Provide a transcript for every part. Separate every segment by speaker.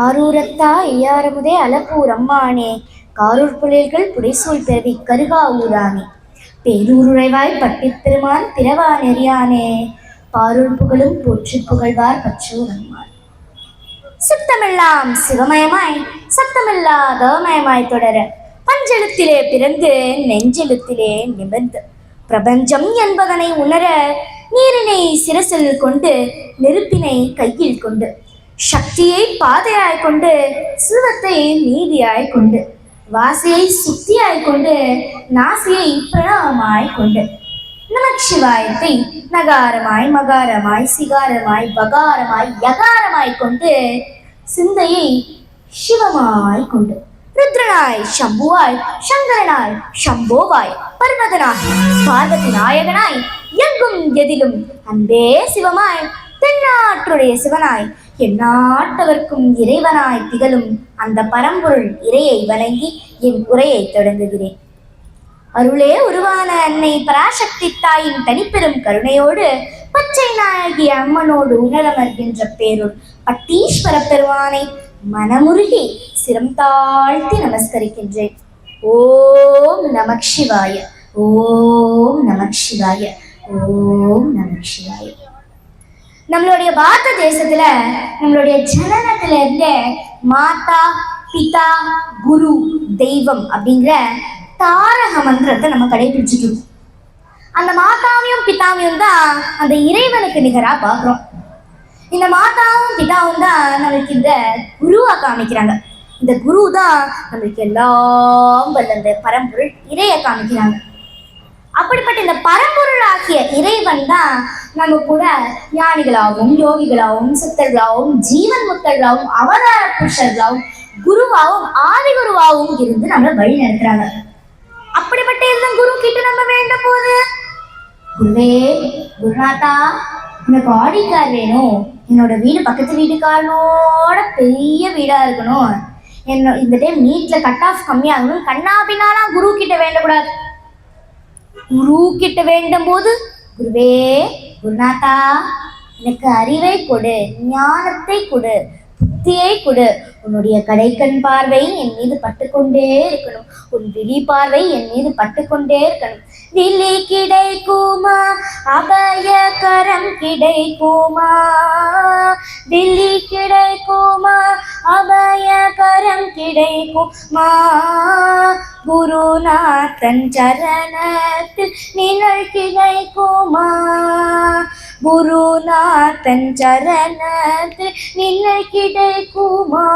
Speaker 1: ஆரூரத்தா ஐயாரமுதே அலப்பூர் அம்மானே காரூர் புலிகள் புடைசூழ் பிறவி கருகா ஊரானே பேரூருழைவாய் பட்டிப் பெருமான் பிறவா நெறியானே பாரூர் புகழும் போற்றி புகழ்வார் பற்றூர் அம்மான். சுத்தமெல்லாம் சிவமயமாய் சத்தமில்லா தவமயமாய் தொடர பஞ்செழுத்திலே பிறந்து நெஞ்செழுத்திலே நிமிர்ந்து பிரபஞ்சம் என்பதனை உணர நீரினை சிரசில் கொண்டு நெருப்பினை கையில் கொண்டு சக்தியை பாதையாய் கொண்டு சிவத்தை நீதியாய் கொண்டு வாசியை சுத்தியாய் கொண்டு நாசியை பிரணவமாய் கொண்டு நமச்சிவாயத்தை நகாரமாய் மகாரமாய் சிகாரமாய் பகாரமாய் யகாரமாய் கொண்டு சிந்தையை சிவமாய் கொண்டு ருத்ரனாய் சம்புவாய் சங்கரனாய் சம்போவாய் பர்வதனாய் பார்வதி நாயகனாய் எங்கும் எதிலும் அன்பே சிவமாய் தென்னாற்றுடைய சிவனாய் எந்நாட்டவர்க்கும் இறைவனாய் திகழும் அந்த பரம்பொருள் இறையை வணங்கி என் உரையை தொடங்குகிறேன். அருளே உருவான அன்னை பராசக்தி தாயின் தனிப்பெரும் கருணையோடு பச்சை நாயகி அம்மனோடு உணரமர்கின்ற பேருள் பட்டீஸ்வர பெருமானை மனமுருகி சிரம் தாழ்த்தி நமஸ்கரிக்கின்றேன். ஓம் நமக் சிவாய, ஓம் நமக் சிவாய, ஓம் நமக் சிவாய. நம்மளுடைய பாரத தேசத்துல நம்மளுடைய ஜனனத்துல இருந்த மாதா பிதா குரு தெய்வம் அப்படிங்கிற தாரக மந்திரத்தை நம்ம கடைபிடிச்சிட்டு இருக்கோம். அந்த மாதாவையும் பிதாவையும் தான் அந்த இறைவனுக்கு நிகரா பார்க்குறோம். இந்த மாதாவும் பிதாவும் தான் நம்மளுக்கு இந்த குருவா காமிக்கிறாங்க. இந்த குரு தான் நம்மளுக்கு எல்லாம் வல்ல இந்த பரம்பொருள் இறைய காமிக்கிறாங்க. அப்படிப்பட்ட இந்த பரம்பொருள் ஆகிய இறைவன் தான் நம்ம கூட ஞானிகளாகவும் யோகிகளாகவும் சித்தர்களாகவும் ஜீவன் முக்தர்களாகவும் அவதார புருஷர்களாகவும் குருவாகவும் ஆதிகுருவாகவும் இருந்து நம்மளை வழி நடத்துறாங்க. அப்படிப்பட்ட எந்த குரு கிட்ட நம்ம வேண்ட போது, குருவே குருநாதா எனக்கு ஆடிக்கார் வேணும், என்னோட வீடு பக்கத்து வீட்டுக்காரனோட பெரிய வீடா இருக்கணும், இந்த டைம் நீட்ல கட் ஆஃப் கம்மியாகணும், கண்ணா பின்னாலாம் குரு கிட்ட வேண்டக்கூடாது. குரு கிட்ட வேண்டும் போது, குருவே குருநாதா எனக்கு அறிவை கொடு, ஞானத்தை கொடு, புத்தியை கொடு, உன்னுடைய கடைக்கண் பார்வை என் மீது பட்டுக்கொண்டே இருக்கணும், உன் விழி பார்வை என் மீது பட்டுக்கொண்டே இருக்கணும். விழி கிடைக்குமா அபய கரம் கிடைக்குமா, விழி கிடைக்குமா அபய கரம் கிடைக்குமா, குருநாதன் சரணத்தில் நிழல் கிடைக்குமா, குருநாதன் சரணத்தில் நிழல் கிடைக்குமா,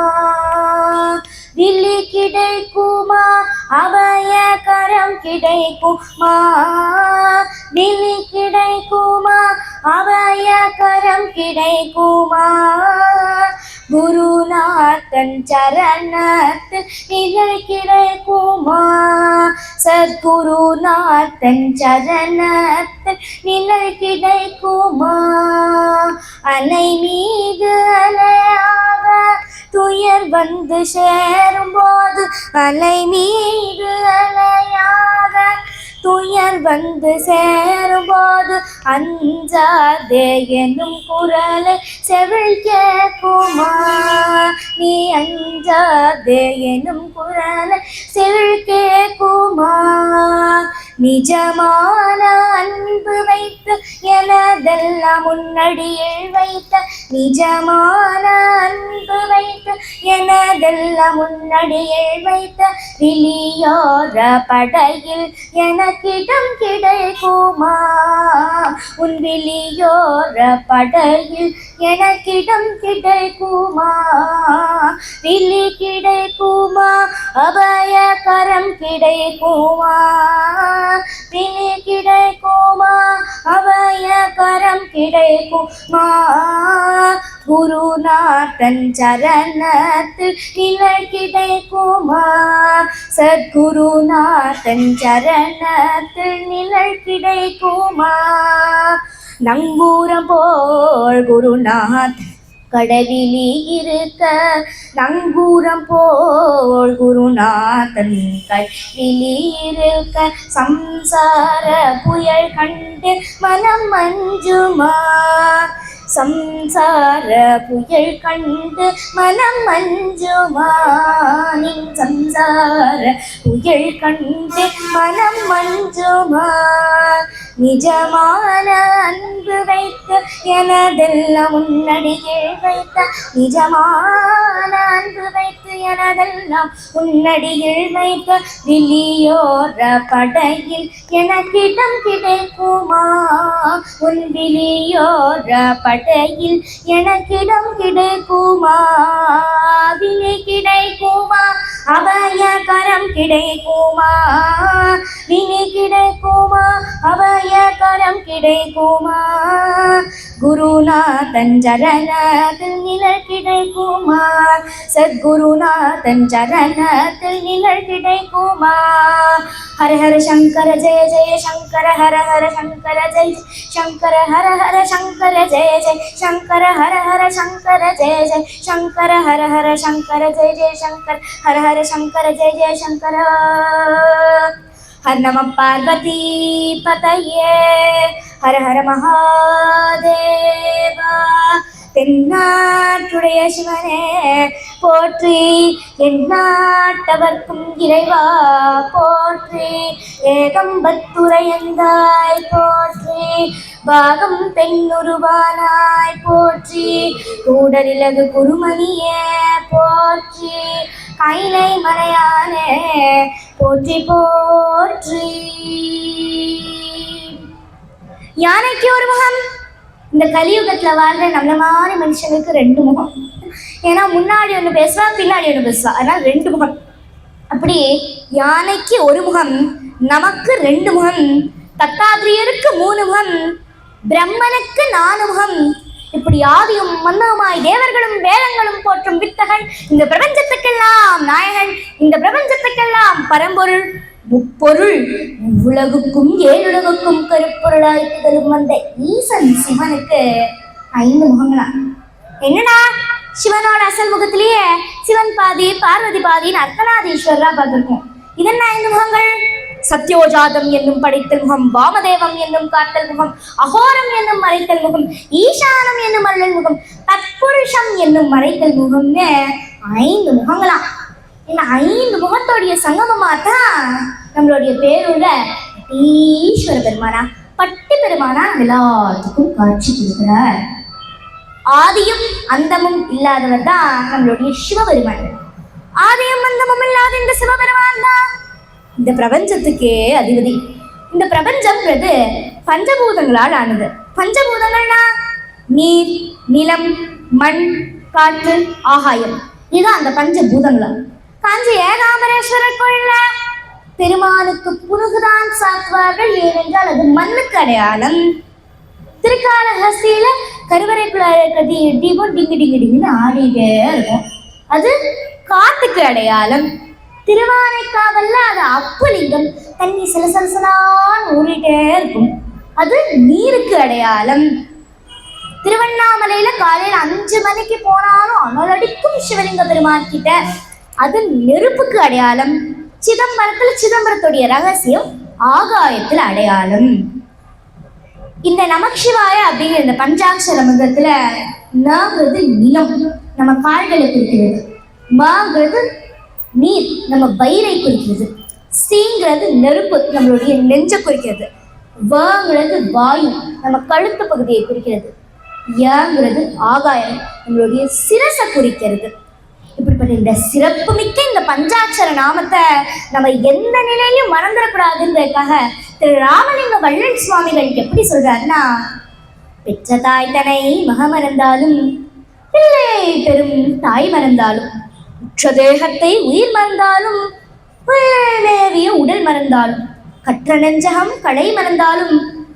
Speaker 1: விழி கிடைக்குமா அபய கரம் கிடைக்குமா, விழி கிடைக்குமா அபய கரம் கிடைக்குமா, குருநாதன் சரணத்தில் நிழல் கிடைக்குமா, சத்குருநாதன் சரணத்தில் நிழல் கிடைக்குமா, அலை மீது அலையாக துயர் வந்து சேரும் போது, அலை மீது அலையாக துயர் வந்து சேரும் போது, அஞ்சாதே என்னும் குரலை செவில் கேட்குமா, நீ அஞ்சாதே என்னும் குரலை செவில் கேட்குமா, நிஜமான அன்பு வைத்து எனதெல்லாம் முன்னடியில் வைத்த, நிஜமான அன்பு வைத்து எனதெல்லாம் முன்னடியில் வைத்த, விழியோர படையில் எனக்கிடம் கிடைக்குமா, உன் விழியோர படையில் எனக்கிடம் கிடைக்குமா, விழி கிடைக்குமா அபய கரம் கிடைக்குமா, விழி கிடைக்குமா அபய கரம் கிடைக்குமா, குருநாதன் சரணத்தில் நிழல் கிடைக்குமா, சத்குருநாதன் சரணத்தில் நிழல் கிடைக்குமா, நங்கூரம் போல் குருநாதன் கடவிலி இருக்க, நங்கூரம் போல் குருநாதன் கைவிலி இருக்க, சம்சார புயல் கண்டு மனம் மஞ்சுமா, சம்சார புயல் கண்டு மனம் மஞ்சுமா நின் சம்சார புயல் கண்டு மனம் மஞ்சுமா நிஜமான அன்பு வைத்து எனதெல்லாம் உன்னடியில் வைத்த நிஜமான அன்பு வைத்து எனதெல்லாம் உன்னடியில் வைத்த விழியோர படையில் எனக்கிடம் கிடைக்குமா உன் விழியோர படையில் எனக்கிடம் கிடைக்குமா விழி கிடைக்குமா அபயகரம் கிடைக்குமா விழி கிடைக்குமா அபயகரம் கிடைக்குமா குருநாதன் சரணத்தில் நிழல் கிடைக்குமா சத்குருநாதன் சரணத்தில் நிழல் கிடைக்குமா ஹர ஹர சங்கர ஜெய ஜெய சங்கர ஹர ஹர சங்கர ஜெய சங்கர ஹர ஹர சங்கர ஜெய ஜெய சங்கர ஹர ஹர சங்கர ஜெய ஜெய சங்கர ஹர ஹர சங்கர ஜெய ஜெய சங்கர ஹர ஹர சங்கர ஜெய ஜெய சங்கர ஹர நம பார்வதி பதயே ஹர ஹர மகாதேவா தென்னாட்டுடைய சிவனே போற்றி எந்நாட்டவர்க்கும் இறைவா போற்றி ஏகம்பத்துரையந்தாய் போற்றி பாகம் பெண்ணுருவானாய் போற்றி கூடலிலகு குருமணியே போற்றி கைலை மலையானே போற்றி போற்றி. யானைக்கு ஒரு முகம். இந்த கலியுகத்துல வாழ்ற நம்மள மாதிரி மனுஷனுக்கு ரெண்டு முகம். ஏன்னா முன்னாடி ஒன்று பேசுவா, பின்னாடி ஒன்று பேசுவா, அதனால ரெண்டு முகம். அப்படி யானைக்கு ஒரு முகம், நமக்கு ரெண்டு முகம், தத்தாத்திரியருக்கு 3 முகம், பிரம்மனுக்கு 4 முகம். இப்படி ஆதியும் மன்னவுமாய் தேவர்களும் வேதங்களும் போற்றும் வித்தகன், இந்த பிரபஞ்சத்துக்கெல்லாம் நாயகன், இந்த பிரபஞ்சத்துக்கெல்லாம் பரம்பொருள், முப்பொருள், உலகுக்கும் 7 உலகுக்கும் கருப்பொருளாய் திகழும் அந்த ஈசன் சிவனுக்கு 5 முகங்களா? என்னடா சிவனோட அசல் முகத்திலேயே சிவன் பாதி பார்வதி பாதின்னு அர்த்தநாதீஸ்வரரா பார்த்திருக்கோம். இதென்ன 5 முகங்கள்? சத்யோஜாதம் என்னும் படைத்தல் முகம், வாமதேவம் என்னும் காத்தல் முகம், அகோரம் என்னும் மறைத்தல் முகம், ஈசானம் என்னும் அருளல் முகம், தத்புருஷம் என்னும் மறைத்தல் முகம்னு 5 முகங்களாம். இந்த 5 முகத்தோடைய சங்கமமா தான் நம்மளுடைய பேருள்ள ஈஸ்வர பெருமானா, பட்டி பெருமானா எல்லாத்துக்கும் காட்சி கொடுக்கிறார். ஆதியும் அந்தமும் இல்லாதவர் தான் நம்மளுடைய சிவபெருமான். ஆதியும் அந்தமும் இல்லாத இந்த சிவபெருமான் தான் இந்த பிரபஞ்சத்துக்கே அதிபதி. இந்த பிரபஞ்சம்ன்றது பஞ்சபூதங்களால் ஆனது. பஞ்சபூதங்கள்னா நீர், நிலம், மண், காற்று, ஆகாயம். இதுதான் அந்த பஞ்சபூதங்களா. காஞ்சி ஏகாம்பரேஸ்வரர் கோயில்ல பெருமானுக்கு புனுகுதான் சாத்துவார்கள், ஏனென்றால் அது மண்ணுக்கு அடையாளம். திருக்காலஹஸ்தியில கருவறைக்குள்ள தீபம் டிங்கு டிங்கு டிங்குன்னு ஆடிட்டே இருக்கும், அது காத்துக்கு அடையாளம். திருவானைக்காவல்ல அது அப்புலிங்கம், தண்ணி சிலசலசலான்னு ஊறிட்டே இருக்கும், அது நீருக்கு அடையாளம். திருவண்ணாமலையில காலையில 5 மணிக்கு போனாலும் அனலடிக்கும் சிவலிங்க பெருமான் கிட்ட, அது நெருப்புக்கு அடையாளம். சிதம்பரத்துல சிதம்பரத்துடைய ரகசியம் ஆகாயத்துல அடையாளம். இந்த நமச்சிவாய அப்படிங்கிற இந்த பஞ்சாட்சர மந்திரத்துல நங்கிறது நிலம், நம்ம கால்களை குறிக்கிறது. மாங்கிறது நீர், நம்ம வயிறை குறிக்கிறது. சீங்கிறது நெருப்பு, நம்மளுடைய நெஞ்ச குறிக்கிறது. வாங்கிறது வாயு, நம்ம கழுத்து பகுதியை குறிக்கிறது. யாங்கிறது ஆகாயம், நம்மளுடைய சிரசை குறிக்கிறது. இப்படிப்பட்ட இந்த சிறப்பு மிக்க இந்த பஞ்சாட்சர நாமத்தை நம்ம எந்த நிலையிலும் மறந்துடக்கூடாதுன்றதுக்காக திரு ராமலிங்க வள்ளல் சுவாமிகள் எப்படி சொல்றாருன்னா, பெற்ற தாய் தனை மகமறந்தாலும் பிள்ளை பெரும் தாய் மறந்தாலும், உற்ற தேகத்தை உயிர் மறந்தாலும் மேவிய உடல் மறந்தாலும், கற்ற நெஞ்சகம் களை மறந்தாலும்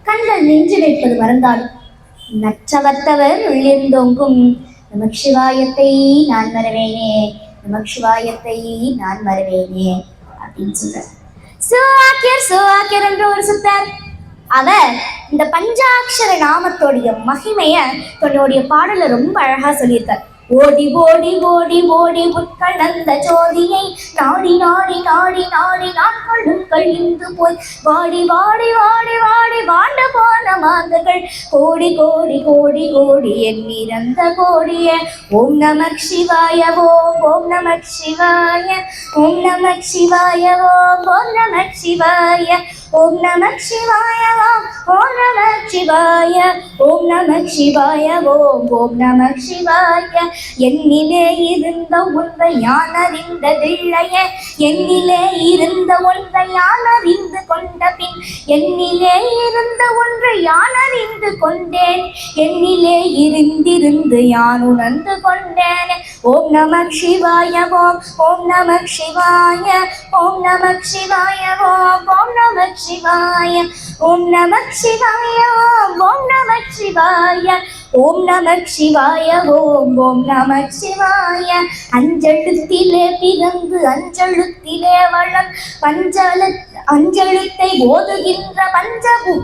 Speaker 1: கண்கள் நெஞ்சு வைப்பது மறந்தாலும், நற்றவத்தவர் உள்ளிருந்தோங்கும் நமச்சிவாயத்தை நான் மறவேனே, நமச்சிவாயத்தை நான் மறவேனே அப்படின்னு சொல்றார். சிவாக்கியர் என்ற ஒரு சுத்தர், அவர் இந்த பஞ்சாட்சர நாமத்தோடைய மகிமைய தன்னுடைய பாடல ரொம்ப அழகா சொல்லியிருக்கார். ஓடி ஓடி ஓடி ஓடி உட்கலந்த ஜோதியை நாடி நாடி நாடி நாடி நாட்களும் கழிந்து போய் வாடி வாடி வாடி வாடி வாண்டு போன மாந்தர்கள் கோடி கோடி கோடி கோடி எண்ணிறந்த கோடிய ஓம் நம சிவாய ஓம் நம சிவாய ஓம் நம சிவாய ஓம் நம சிவாய ஓம் நம சிவாய ஓம் நம சிவாய ஓம் நம சிவாய ஓம் நம சிவாய என்னிலே இருந்த ஒன்றை யான் அறிந்ததில்லையே என்னிலே இருந்த ஒன்றை யான் அறிந்து கொண்ட பின் என்னிலே இருந்த ஒன்றை யான் அறிந்து கொண்டேன் என்னிலே இருந்திருந்து யான் உணர்ந்து கொண்டேன் ஓம் நம சிவாய ஓம் நம சிவாய ஓம் நம சிவாய ஓம் நம சிவாய ஓம் நம சிவாய ஓம் நம சிவாய ஓம் நம சிவாய ஓம் நம சிவாய அஞ்செழுத்திலே பிறந்து அஞ்செழுத்திலே வளம் அஞ்செழுத்தை ஓதுகின்ற பஞ்சபூ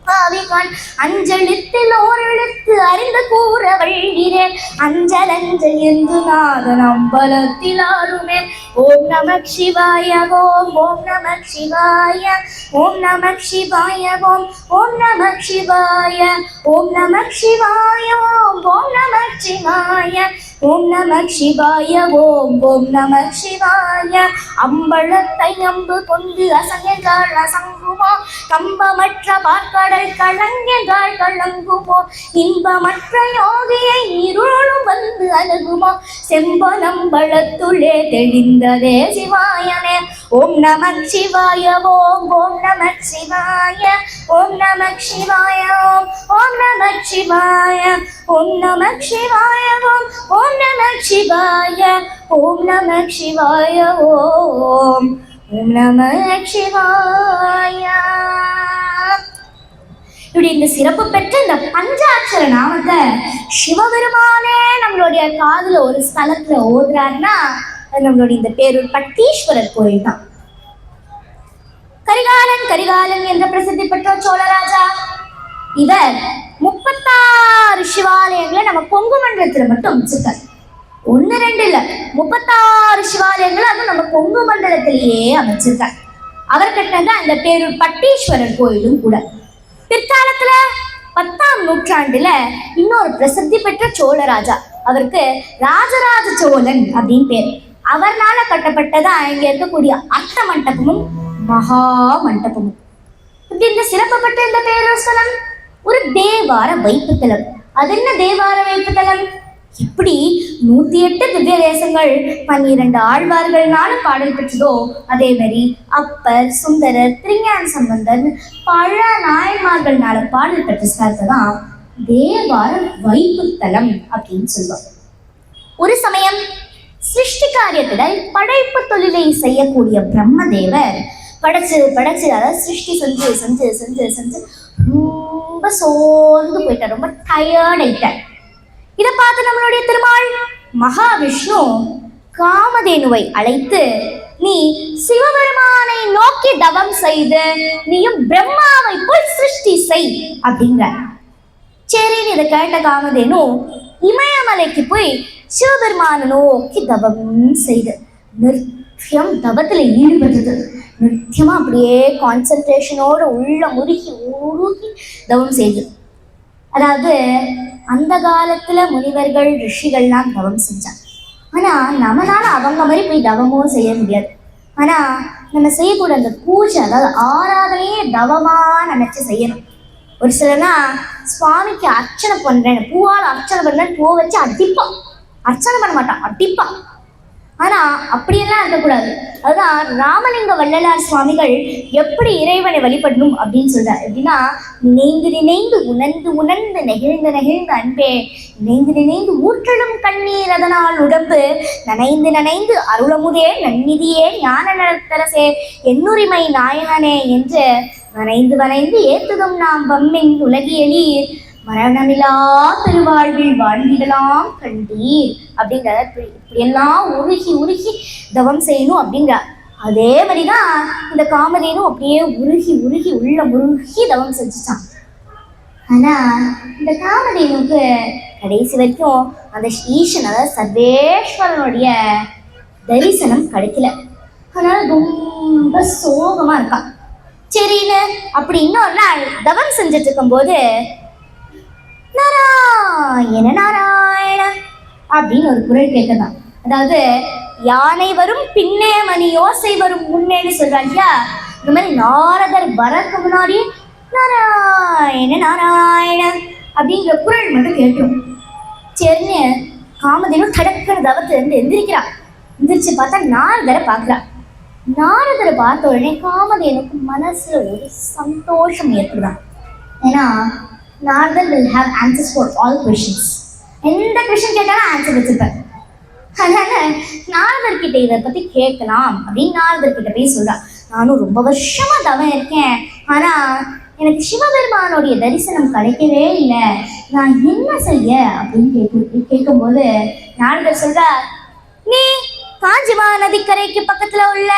Speaker 1: பாவிகான் அஞ்செழுத்தில் ஓரெழுத்து அறிந்து கூற வழிகிறேன் அஞ்சல் அஞ்சல் என்று நாதன் அம்பலத்தில் ஆடுமே ஓம் நம சிவாய ஓம் நம சிவாய ஓம் நம சிவாய ஓம் நம சிவாய ஓம் நம சிவாய ஓம் நம சிவாய ஓம் நம சிவாய ஓம் நம சிவாய அம்பலத்தை அம்பு கொண்டு அசங்கென்றால் அசங்குமோ கம்பமற்ற பார்க்கடல் கலங்கென்றால் கலங்குமோ இன்பமற்ற யோகியை இருளும் வந்து அணுகுமோ செம்பனம்பலத்துள்ளே தெளிந்ததே சிவாயனே ஓம் நம சிவாய ஓம் நம சிவாய ஓம் நம சிவாய ஓம் நம சிவாய ஓம் நம சிவாய ஓம் நம சிவாய ஓம் நம சிவாய ஓம் நம சிவாய. இப்படி இந்த சிறப்பு பெற்ற இந்த பஞ்சாட்சர நாமத்தை சிவபெருமானே நம்மளுடைய காதுல ஒரு ஸ்தலத்துல ஓதுறாருன்னா அது நம்மளுடைய இந்த பேரூர் பட்டீஸ்வரர் கோயில் தான். கரிகாலன் என்ற பிரசித்தி பெற்ற சோழராஜா இவர் 36 சிவாலயங்களை நம்ம கொங்கு மண்டலத்துல மட்டும் அமைச்சிருக்காரு. 1 2 இல்ல 36 சிவாலயங்களை அது நம்ம கொங்கு மண்டலத்திலேயே அமைச்சிருக்காரு. அவர் கட்டினதான் இந்த பேரூர் பட்டீஸ்வரர் கோயிலும் கூட. பிற்காலத்துல 10ஆம் நூற்றாண்டுல இன்னொரு பிரசித்தி பெற்ற சோழராஜா, அவருக்கு ராஜராஜ சோழன் அப்படின்னு பேர். அவர்னால கட்டப்பட்டதான் இங்க இருக்கக்கூடிய அர்த்த மண்டபமும் மகா மண்டபமும். இப்படி இந்த சிறப்புப்பட்ட இந்த பேரூர் ஸ்தலம் ஒரு தேவார வைப்புத்தலம். அது என்ன தேவார வைப்புத்தலம்? இப்படி 108 திவ்ய தேசங்கள் 12 ஆழ்வார்கள்னால பாடல் பெற்றதோ அதே மாதிரி அப்பர், சுந்தரர், திருஞான சம்பந்தர் பல நாயன்மார்கள்னால பாடல் பெற்ற ஸ்தலத்தை தான் தேவார வைப்புத்தலம் அப்படின்னு சொல்லுவாங்க. ஒரு சமயம் சிருஷ்டி காரியத்துல படைப்பு தொழிலை செய்யக்கூடிய பிரம்மதேவர் படைச்சு அதாவது சிருஷ்டி செஞ்சு செஞ்சு செஞ்சு செஞ்சு ரொம்ப சோர்ந்து போயிட்டார், ரொம்ப டயர்ட் ஆயிட்டார். இதை பார்த்து நம்மளுடைய திருமால் மகாவிஷ்ணு காமதேனுவை அழைத்து, நீ சிவபெருமானை நோக்கி தவம் செய்து நீயும் பிரம்மாவை போய் சிருஷ்டி செய் அப்படிங்கிற. சரின்னு இதை கேட்ட காமதேனு இமயமலைக்கு போய் சிவபெருமானை நோக்கி தவம் செய்து நித்தியம் தவத்துல ஈடுபட்டது. நித்தியமா அப்படியே கான்சென்ட்ரேஷனோட உள்ள உருகி தவம் செய்து. அதாவது அந்த காலத்துல முனிவர்கள் ரிஷிகள்லாம் தவம் செஞ்சாங்க. ஆனா நம்மளால அவங்க மாதிரி போய் தவமும் செய்ய முடியாது. ஆனா நம்ம செய்யக்கூடிய அந்த பூஜை, அதாவது ஆராதனையே தவமா நினைச்சு செய்யணும். ஒரு சிலர்லாம் சுவாமிக்கு அர்ச்சனை பண்றேன், பூவால் அர்ச்சனை பண்றேன்னு பூ வச்சு அடிப்பான், அர்ச்சனை பண்ண மாட்டான், அடிப்பான். ஆனா அப்படியெல்லாம் இருக்கக்கூடாது. அதுதான் ராமலிங்க வள்ளலார் சுவாமிகள் எப்படி இறைவனை வழிபடணும் அப்படின்னு சொல்றாரு. எப்படின்னா, நினைந்து நினைந்து உணர்ந்து உணர்ந்து நெகிழ்ந்து நெகிழ்ந்து அன்பே நினைந்து நினைந்து ஊற்றலும் கண்ணீர் அதனால் உடம்பு நனைந்து நனைந்து அருளமுதே நன்னிதியே ஞான நரத்தரசே என்னுரிமை நாயகனே என்று வனைந்து வனைந்து ஏத்துதும் நாம் பம்மின் உலகியலீர் மரணமில்லா பெருவாழ்வில் வாழ்ந்திடலாம் கண்டீர் அப்படிங்கிற. இப்படியெல்லாம் உருகி உருகி தவம் செய்யணும் அப்படிங்கிறார். அதே மாதிரிதான் இந்த காமதேனும் அப்படியே உருகி உருகி உள்ள முருகி தவம் செஞ்சுட்டான். ஆனா இந்த காமதேனுக்கு கடைசி வரைக்கும் அந்த ஈசன் அதாவது சர்வேஸ்வரனுடைய தரிசனம் கிடைக்கல. அதனால ரொம்ப சோகமா இருக்கான். சரின்னு அப்படி இன்னொரு நாள் தவம் செஞ்சுட்டு இருக்கும்போது நாராயண நாராயண அப்படின்னு ஒரு குரல் கேட்கதான். அதாவது யானை வரும் பின்னே மணி யோசை வரும் முன்னேன்னு சொல்றாங்க இல்லையா, இந்த மாதிரி நாரதர் வரக்கு முன்னாடி நாராயண நாராயண அப்படிங்கிற குரல் மட்டும் கேட்கும். சரின்னு காமதேனு கடற்கரை தவத்துல இருந்து எந்திரிக்கிறான். எந்திரிச்சு பார்த்தா நாரதரை பார்க்குறான். நாரதரை பார்த்த உடனே காமதேனுக்கு மனசுல ஒரு சந்தோஷம் ஏற்படுதான். ஏன்னா நாரதர் will have answers for all questions. எந்த கொஸ்டின் கேட்டாலும் ஆன்சர் வச்சிருப்பார். அதனால நாரதர்கிட்ட இதை பத்தி கேட்கலாம் அப்படின்னு நாரதர்கிட்ட போய் சொல்றான். நானும் ரொம்ப வருஷமா தவம் இருக்கேன், ஆனா எனக்கு சிவபெருமானுடைய தரிசனம் கிடைக்கவே இல்லை, நான் என்ன செய்ய அப்படின்னு கேட்கும்போது நாரதர் சொல்றா, நீ காஞ்சிமா நதிக்கரைக்கு பக்கத்துல உள்ள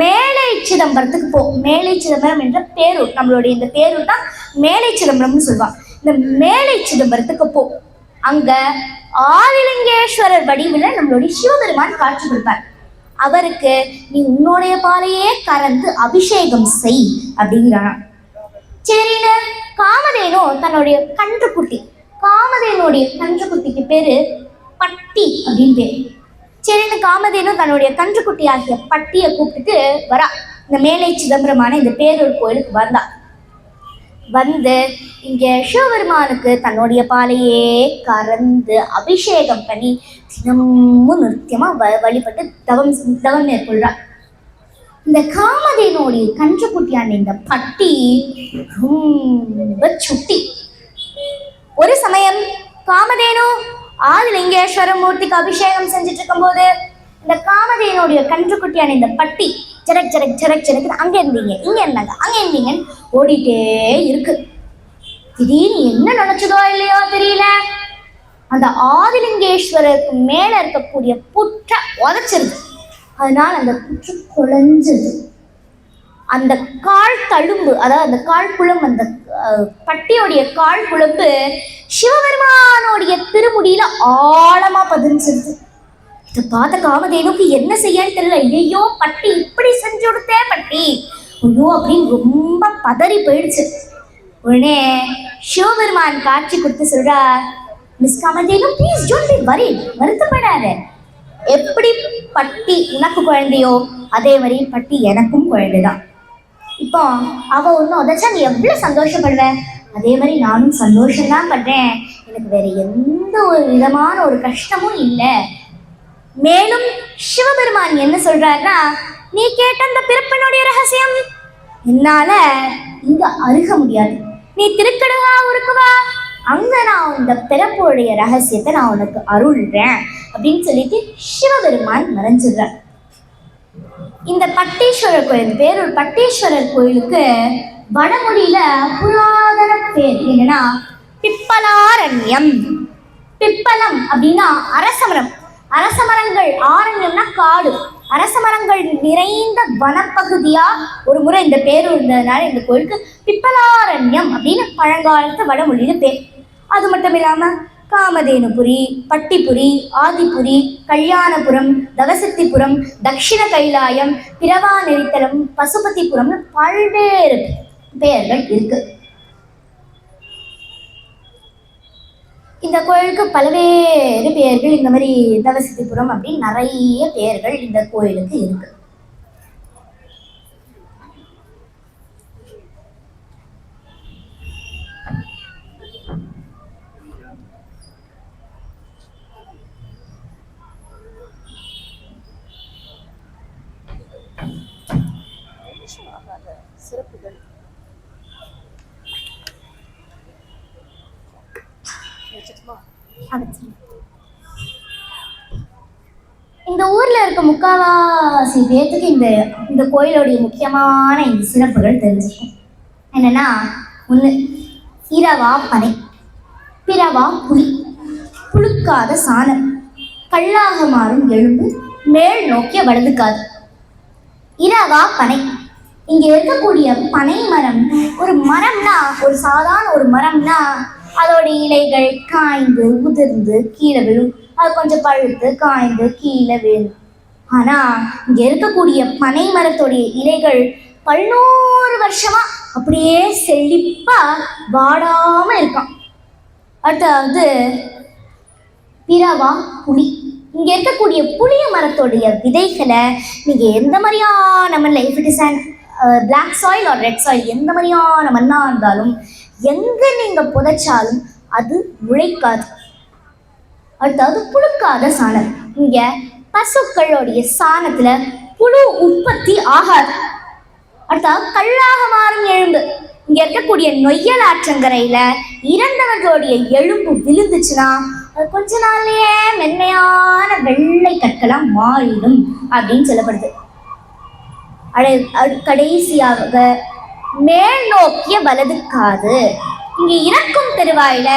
Speaker 1: மேலை சிதம்பரத்துக்கு போ. மேலை சிதம்பரம் என்ற பேரூர், நம்மளுடைய இந்த பேரூர் தான் மேலை சிதம்பரம்னு சொல்லுவாங்க. இந்த மேலை சிதம்பரத்துக்கு போ. அங்க ஆதிலிங்கேஸ்வரர் வடிவில் நம்மளுடைய சிவபெருமான் காட்சி கொடுப்பார். அவருக்கு நீ உன்னுடைய பாலையே கறந்து அபிஷேகம் செய் அப்படிங்கிறான். சரின்னு காமதேனு தன்னுடைய கன்றுக்குட்டி, காமதேனுடைய கன்றுக்குட்டிக்கு பேரு பட்டி அப்படின்னு பேரு. சரின்னு காமதேனு தன்னுடைய கன்றுக்குட்டி ஆகிய பட்டியை கூப்பிட்டுட்டு வரா. இந்த மேலை சிதம்பரமான இந்த பேரூர் கோயிலுக்கு வந்தா. வந்து இங்க சிவபெருமானுக்கு தன்னுடைய பாலையே கறந்து அபிஷேகம் பண்ணி தினமும் நிருத்தியமா வழிபட்டு தவம் மேற்கொள்றார். இந்த காமதேனுடைய கன்றுக்குட்டியான இந்த பட்டி ரொம்ப சுட்டி. ஒரு சமயம் காமதேனு ஆதிலிங்கேஸ்வர மூர்த்திக்கு அபிஷேகம் செஞ்சுட்டு இருக்கும் போது இந்த காமதேனுடைய கன்றுக்குட்டியான இந்த பட்டி ஜரக் ஜரக் ஜரக் ஜரக் அங்க இருந்தீங்க இங்க இருந்தாங்க அங்க இருந்தீங்கன்னு ஓடிட்டே இருக்கு. திடீர்னு என்ன நினைச்சதோ இல்லையோ தெரியல, அந்த ஆதிலிங்கேஸ்வரருக்கு மேல இருக்கக்கூடிய புற்றை உதைச்சிருது. அதனால அந்த புற்று குழஞ்சிருது. அந்த கால் தழும்பு, அதாவது அந்த கால் குழம்பு, அந்த பட்டியோடைய கால் குழம்பு சிவபெருமானுடைய திருமுடியில ஆழமா பதிஞ்சிருது. இதை பார்த்த காமதேனுக்கு என்ன செய்யன்னு தெரியல. ஐயோ பட்டி இப்படி செஞ்சு கொடுத்தே பட்டி, ஐயோ அப்படின்னு ரொம்ப பதறி போயிடுச்சு. உடனே சிவபெருமான் காட்சி கொடுத்து சொல்றா, miss Kamadhenu please don't be worried, வருத்தப்படாத. எப்படி பட்டி உனக்கு குழந்தையோ அதே மாதிரி பட்டி எனக்கும் குழந்தைதான். இப்போ அவ ஒன்றும் உதச்சா நீ எவ்வளவு சந்தோஷப்படுவ, அதே மாதிரி நானும் சந்தோஷம்தான் பண்றேன். எனக்கு வேற எந்த ஒரு விதமான ஒரு கஷ்டமும் இல்லை. மேலும் சிவபெருமான் என்ன சொல்றாருன்னா, நீ கேட்ட அந்த பிறப்பினுடைய ரகசியம் என்னால இங்க அருக முடியாது, நீ திருக்கடுவா உருக்குவா, அங்க நான் இந்த பிறப்புடைய ரகசியத்தை நான் உனக்கு அருள்றேன் அப்படின்னு சொல்லிட்டு சிவபெருமான் மறைஞ்சிடுறார். இந்த பட்டீஸ்வரர் கோயில், பேரூர் பட்டீஸ்வரர் கோயிலுக்கு வடமொழியில புராதன பேர் என்னன்னா பிப்பலாரண்யம். பிப்பலம் அப்படின்னா அரசமரம், அரசமரங்கள், ஆரண்யம்னா காடு, அரசமரங்கள் நிறைந்த வனப்பகுதியா ஒரு முறை இந்த பேர் இருந்ததுனால இந்த கோயிலுக்கு பிப்பலாரண்யம் அப்படின்னு பழங்காலத்து வடமொழியில பேர். அது மட்டும் இல்லாம காமதேனுபுரி, பட்டிபுரி, ஆதிபுரி, கல்யாணபுரம், தவசத்திபுரம், தட்சிண கைலாயம், பிரவாநெறித்தலம், பசுபதிபுரம்னு பல்வேறு பெயர்கள் இருக்கு. இந்த கோயிலுக்கு பல்வேறு பெயர்கள், இந்த மாதிரி தவசத்திபுரம் அப்படின்னு நிறைய பெயர்கள் இந்த கோயிலுக்கு இருக்கு. சிறப்புகள் இந்த ஊர்ல இருக்க முக்காவாசி பேத்துக்கு இந்த கோயிலுடைய முக்கியமான இந்த சிறப்புகள் தெரிஞ்சிருக்கும். என்னன்னா, ஒண்ணு இரவா பனை, பிறவா புலி, புழுக்காத சாணம், கல்லாக மாறும் எலும்பு, மேல் நோக்கிய வலதுக்காது. இரவா பனை, இங்க இருக்கக்கூடிய பனை மரம் ஒரு மரம்னா, ஒரு சாதாரண ஒரு மரம்னா அதோட இலைகள் காய்ந்து உதிர்ந்து கீழே விழும். அது கொஞ்சம் பழுத்து காய்ந்து கீழே விழும். ஆனா இங்க இருக்கக்கூடிய பனை மரத்துடைய இலைகள் 11 வருஷமா அப்படியே செழிப்பா வாடாம இருக்கான். அடுத்தாவது பிறவா புளி. இங்க இருக்கக்கூடிய புளிய மரத்துடைய விதைகளை நீங்க எந்த மாதிரியான மண்ணில், if it is and black soil or red soil, எந்த மாதிரியான மண்ணா இருந்தாலும் எங்க நீங்க புதைச்சாலும் அது முளைக்காது. அடுத்தாவது புழுக்காத சாணம். இங்க பசுக்களுடைய சாணத்துல புழு உற்பத்தி ஆகாது. அடுத்தாவது கல்லாக மாறும் எலும்பு. இங்க இருக்கக்கூடிய நொய்யல் ஆற்றங்கரையில இறந்தவர்களுடைய எலும்பு விழுந்துச்சுன்னா அது கொஞ்ச நாள்லயே மென்மையான வெள்ளை கற்களா மாறிடும் அப்படின்னு சொல்லப்படுது. கடைசியாக மேல் நோக்கிய வலது காது. இங்க இறக்கும் தெருவாயில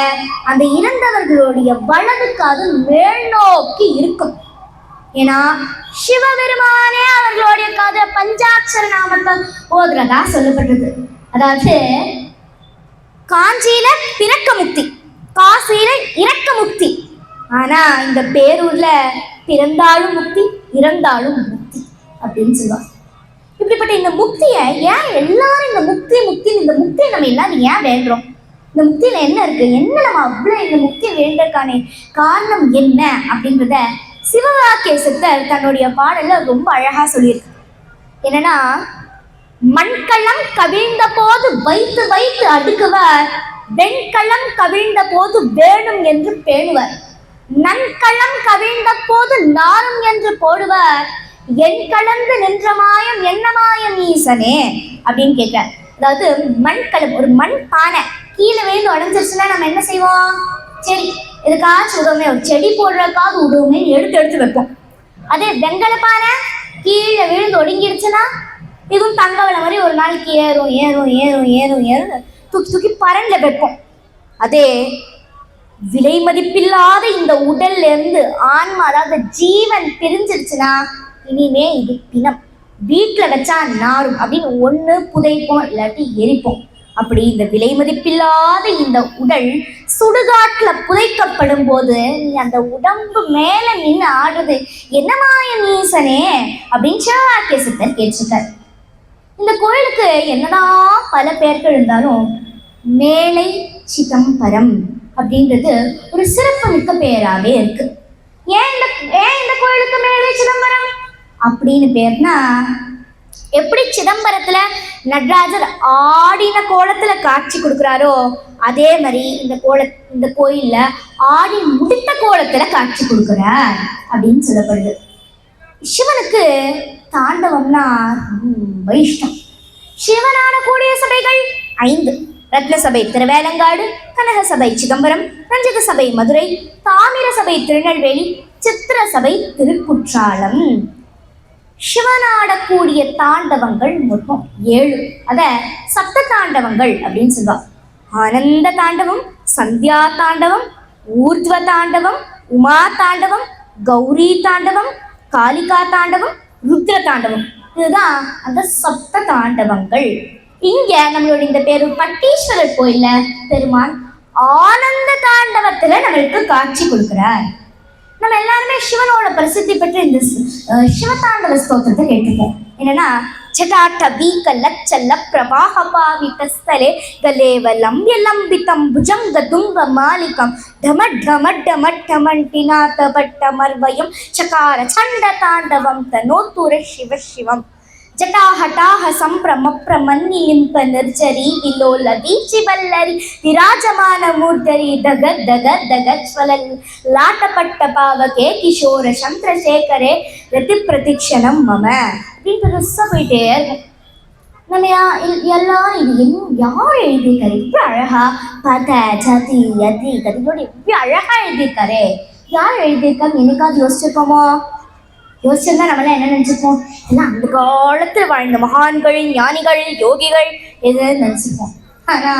Speaker 1: அந்த இறந்தவர்களுடைய வலது காது மேல் நோக்கி இருக்கும். ஏன்னா சிவபெருமானே அவர்களுடைய காது பஞ்சாட்சர நாமத்தை ஓதுறதா சொல்லப்பட்டது. அதாவது காஞ்சியில பிறக்க முக்தி, காசியில இறக்க முக்தி. ஆனா இந்த பேரூர்ல பிறந்தாலும் முக்தி, இறந்தாலும் முக்தி அப்படின்னு சொல்லுவாங்க. இப்படிப்பட்ட இந்த முக்தியை ஏன் எல்லாரும் இந்த முக்தியை நம்ம எல்லாரும் ஏன் வேண்டுறோம்? இந்த முக்தியில என்ன இருக்கு? என்ன நம்ம அவ்வளவு இந்த முக்தியை வேண்டக்கான காரணம் என்ன அப்படின்றத சிவவாக்கியசித்தர் தன்னுடைய பாடல்ல ரொம்ப அழகா சொல்லியிருக்கு. என்னன்னா, மண்களம் கவிழ்ந்த போது வைத்து வைத்து அடுக்குவர், வெண்களம் கவிழ்ந்த போது வேணும் என்று பேணுவர், நன்களம் கவிழ்ந்த போது நாரும் என்று போடுவர், என் கலந்து நின்ற மாயம் என்ன மாயம் ஈசனே அப்படின்னு கேட்க. அதாவது மண்களம், ஒரு மண் பானை கீழே விழுந்து உடஞ்சிருச்சுன்னா நம்ம என்ன செய்வோம்? சரி, இதுக்காச்சும் உதவுமே, ஒரு செடி போடுறதுக்காக உதவுமே எடுத்து எடுத்து வைப்போம். அதே வெங்கல பானை கீழே விழுந்து ஒடுங்கிடுச்சுன்னா இதுவும் தங்கவளை மாதிரி ஒரு நாளைக்கு ஏறும் ஏறும் ஏறும் ஏறும் ஏறும் தூக்கி தூக்கி பரண்ல வைப்போம். அதே விலை மதிப்பில்லாத இந்த உடல்ல இருந்து ஆன்மா, அதாவது ஜீவன் பிரிஞ்சிருச்சுன்னா இனிமே இது பிணம், வீட்டில் வச்சா நாரும் அப்படின்னு ஒன்று புதைப்போம், இல்லாட்டி எரிப்போம். அப்படி இந்த விலை மதிப்பில்லாத இந்த உடல் சுடுகாட்டுல புதைக்கப்படும் போது நீ அந்த உடம்பு மேல நின்று ஆடுறது என்ன மாயம் ஈசனே அப்படின்னு சிவவாக்கியசித்தர் கேட்டிருக்கார். இந்த கோயிலுக்கு என்னதான் பல பேர்கள் இருந்தாலும் மேலை சிதம்பரம் அப்படின்றது ஒரு சிறப்பு மிக்க பெயராகவே இருக்கு. ஏன் இந்த கோயிலுக்கு மேலை சிதம்பரம் அப்படின்னு பேர்னா, எப்படி சிதம்பரத்துல நடராஜர் ஆடின கோலத்துல காட்சி கொடுக்குறாரோ அதே மாதிரி இந்த கோயில்ல ஆடி முடித்த கோலத்துல காட்சி கொடுக்குறார் அப்படின்னு சொல்லப்படுது. சிவனுக்கு தாண்டவம்னா ரொம்ப இஷ்டம். சிவனான கூடிய சபைகள் 5: ரத்ன சபை திருவேலங்காடு, கனக சபை சிதம்பரம், ரஞ்சித சபை மதுரை, தாமிர சபை திருநெல்வேலி, சித்திர சபை திருக்குற்றாலம். சிவனாடக்கூடிய தாண்டவங்கள் மொத்தம் 7. அத சப்த தாண்டவங்கள் அப்படின்னு சொல்லுவா. ஆனந்த தாண்டவம், சந்தியா தாண்டவம், ஊர்த்வ தாண்டவம், உமா தாண்டவம், கௌரி தாண்டவம், காளிகா தாண்டவம், ருத்ர தாண்டவம். இதுதான் அந்த சப்த தாண்டவங்கள். இங்க நம்மளோட இந்த பேரூர் பட்டீஸ்வரர் கோயில்ல பெருமான் ஆனந்த தாண்டவத்துல நம்மளுக்கு காட்சி கொடுக்கிறார். நம்ம எல்லாருமே சிவனோட பிரசித்தி பெற்ற இந்த சிவதாண்டவ ஸ்தோத்திரத்தை கேட்டுப்போம். என்னன்னா, ஜடாட்டவீக லச்சல பிரவாக பாவிதஸ்தலே கலேவ லம்ய லம்பிதம் புஜங்க துங்க மாலிகம் டம டம டம டமண்டிநாத பட்டமர்வயம் சகார சண்ட தாண்டவம் தனோத்துர சிவ சிவம் ஜட்டாஹட்டாஹ சம்பிரமப்ரமன்னிலிம்ப நிர்ஜரி விலோல வீச்சி வல்லரி விராஜமான மூர்த்தரி தகத் தகத் தகத் ஸ்வலல் லாட்டப்பட்ட பாவகே கிஷோர சந்திரசேகரே ரதி பிரதிக்ஷணம் மம அப்படின்னு பெருசா போயிட்டே இருக்கும். நம்ம எல்லாரும் இது யார் எழுதியிருக்காரு இப்படி அழகா? பத ஜதி யதி கதியோட இப்படி அழகா எழுதியிருக்காரு. யார் எழுதியிருக்காங்க என்னைக்காவது யோசிச்சிருக்கோமோ? யோசிச்சிருந்தா நம்மளாம் என்ன நினைச்சிருப்போம்? எல்லாம் அந்த காலத்தில் வாழ்ந்த மகான்கள், ஞானிகள், யோகிகள் எதுன்னு நினைச்சிருப்போம். ஆனா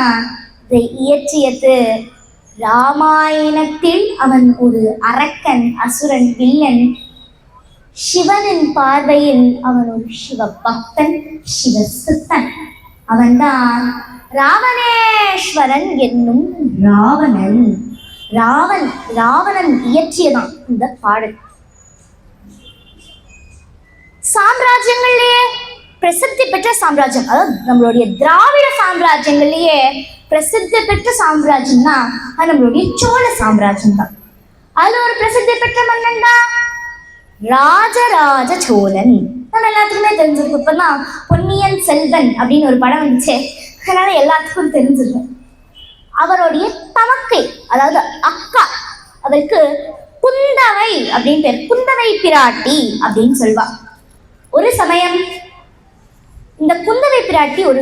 Speaker 1: இதை இயற்றியது ராமாயணத்தில் அவன் ஒரு அரக்கன், அசுரன், வில்லன். சிவனின் பார்வையில் அவன் ஒரு சிவ பக்தன், சிவ சித்தன். அவன்தான் ராவணேஸ்வரன் என்னும் ராவணன் இயற்றியதான் இந்த பாடல். சாம்ராஜ்யங்கள்லயே பிரசித்தி பெற்ற சாம்ராஜ்யம், அதாவது நம்மளுடைய திராவிட சாம்ராஜ்யங்கள்லயே பிரசித்தி பெற்ற சாம்ராஜ்யம்னா அது நம்மளுடைய சோழ சாம்ராஜ்யம் தான். அதுல ஒரு பிரசித்தி பெற்ற மன்னன் தான் ராஜராஜ சோழன். நம்ம எல்லாத்துக்குமே தெரிஞ்சிருக்கும். இப்பதான் பொன்னியின் செல்வன் அப்படின்னு ஒரு படம் வந்துச்சு, அதனால எல்லாத்துக்கும் தெரிஞ்சிருக்கும். அவருடைய தமக்கை, அதாவது அக்கா, அவருக்கு குந்தவை அப்படின்னு பேர், குந்தவை பிராட்டி அப்படின்னு சொல்வா. ஒரு சமயம் இந்த குந்தவை பிராட்டி ஒரு